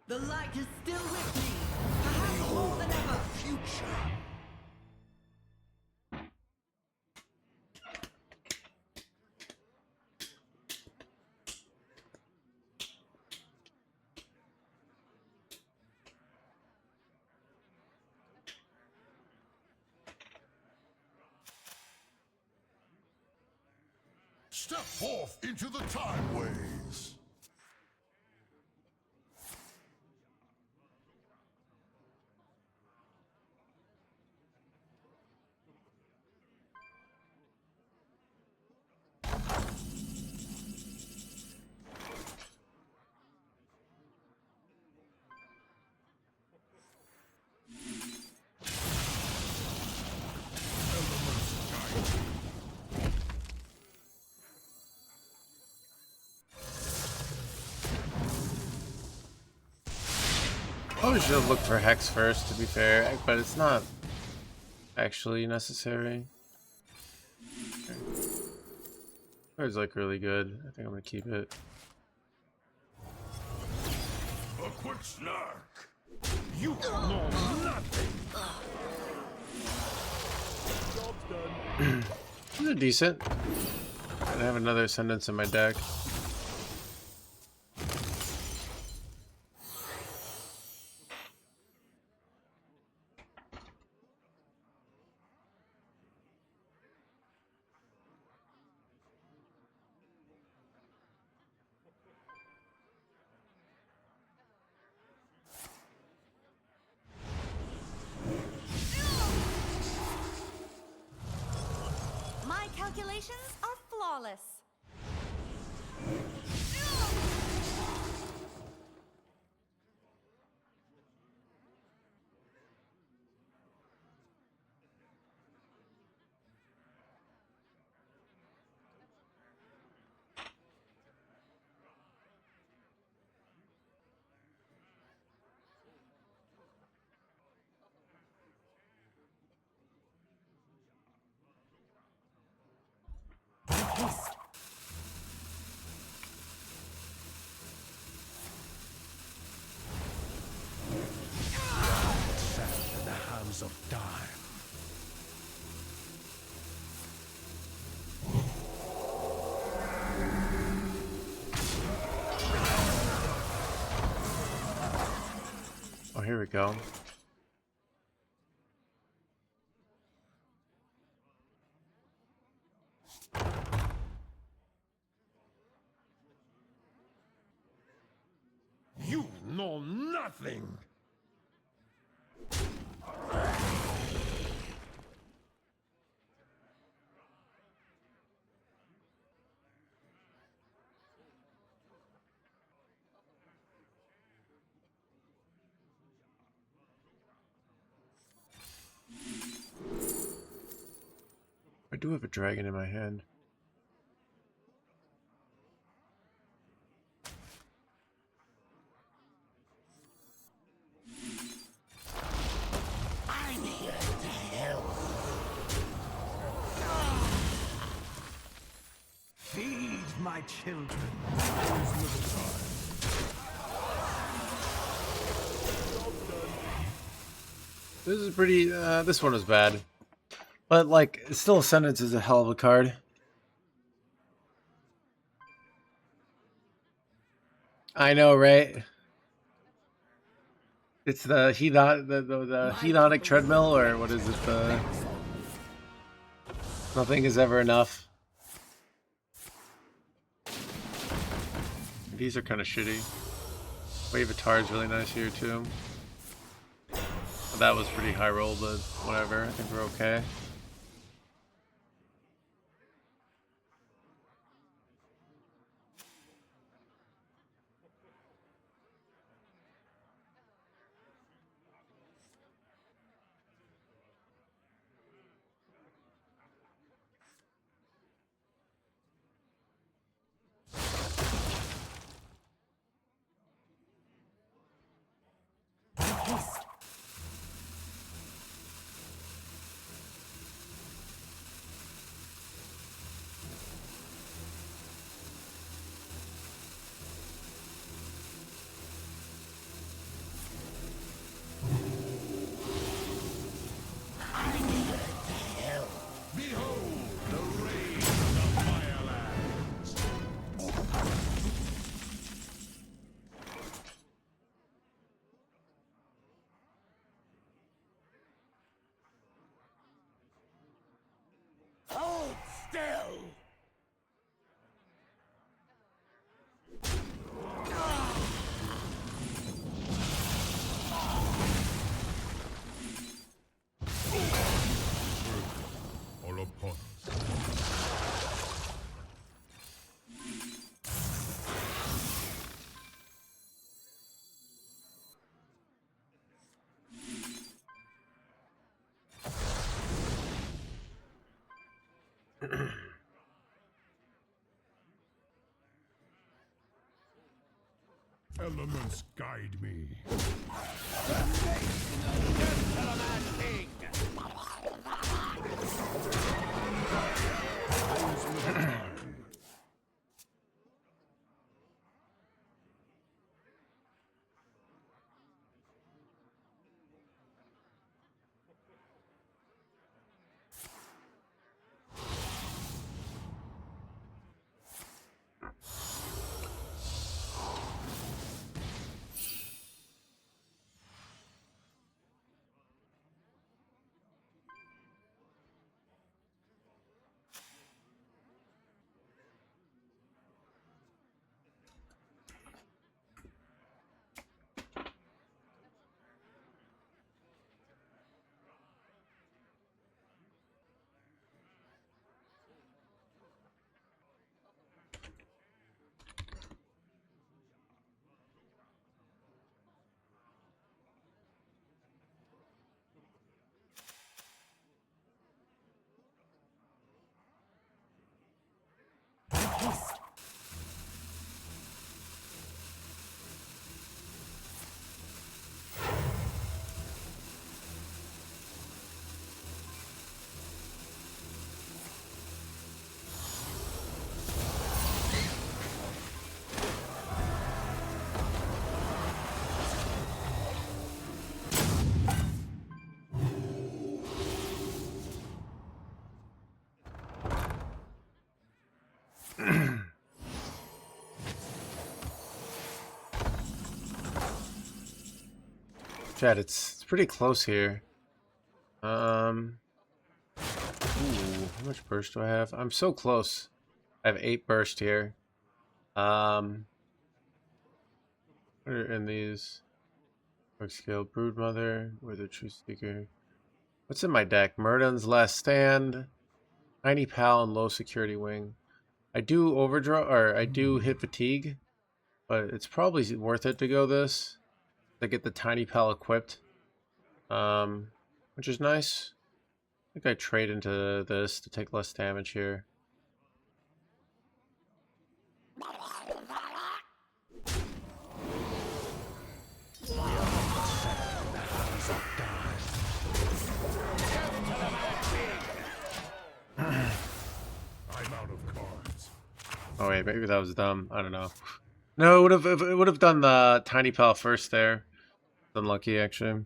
The light is still with me. Perhaps more than ever. Future. Step forth into the time ways. Elements guide me. Probably should have looked for Hex first, to be fair, but it's not actually necessary. Okay. It's like really good. I think I'm gonna keep it. A quick snack. You know nothing. Job's done. These are decent. I have another Ascendance in my deck. My calculations are flawless. Sand in the hands of time. Oh, here we go. You know nothing. I do have a dragon in my hand. I'm here to help. Feed my children. This is pretty, this one was bad. But, like, still Ascendance is a hell of a card. I know, right? It's the the hedonic treadmill, or what is it? The nothing is ever enough. These are kind of shitty. Wave of Tar is really nice here too. That was pretty high roll, but whatever. I think we're okay. Hold still. All upon us. Elements guide me. Chad, it's pretty close here. Ooh, how much burst do I have? I'm so close. I have 8 burst here. What are in these? Dark Scale Broodmother, Wither True Seeker. What's in my deck? Murden's Last Stand, Tiny Pal, and Low Security Wing. I do overdraw, or I do hit fatigue, but it's probably worth it to go this. To get the Tiny Pal equipped, which is nice. I think I trade into this to take less damage here. I'm out of cards. Oh wait, maybe that was dumb. I don't know. No, it would have done the Tiny Pal first there. Unlucky, actually.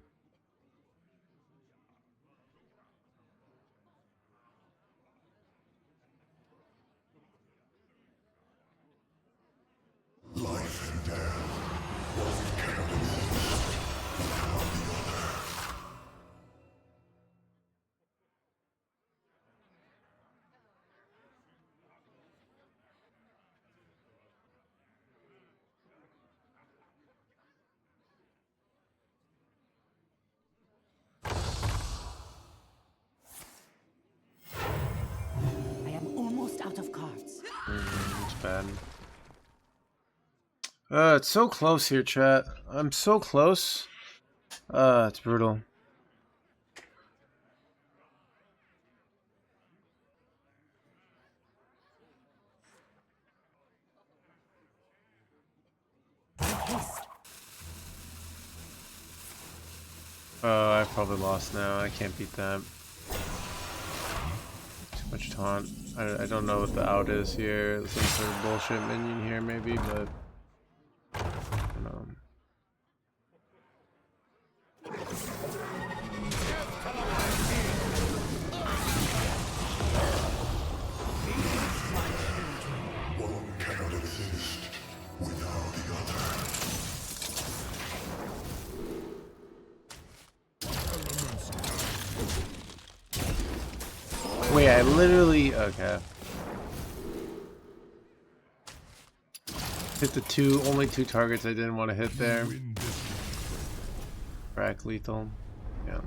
Life and death. One cannot exist without the other. I am almost out of cards. It's bad. It's so close here, chat. I'm so close. It's brutal. I've probably lost now. I can't beat that. Too much taunt. I don't know what the out is here. Some sort of bullshit minion here, maybe, but I don't know. One cannot exist without the other. Wait, I literally... Okay. Hit the only two targets I didn't want to hit there. Crack lethal. Yeah.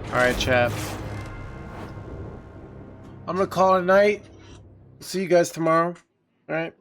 Alright, chat. I'm gonna call it a night. See you guys tomorrow. Alright.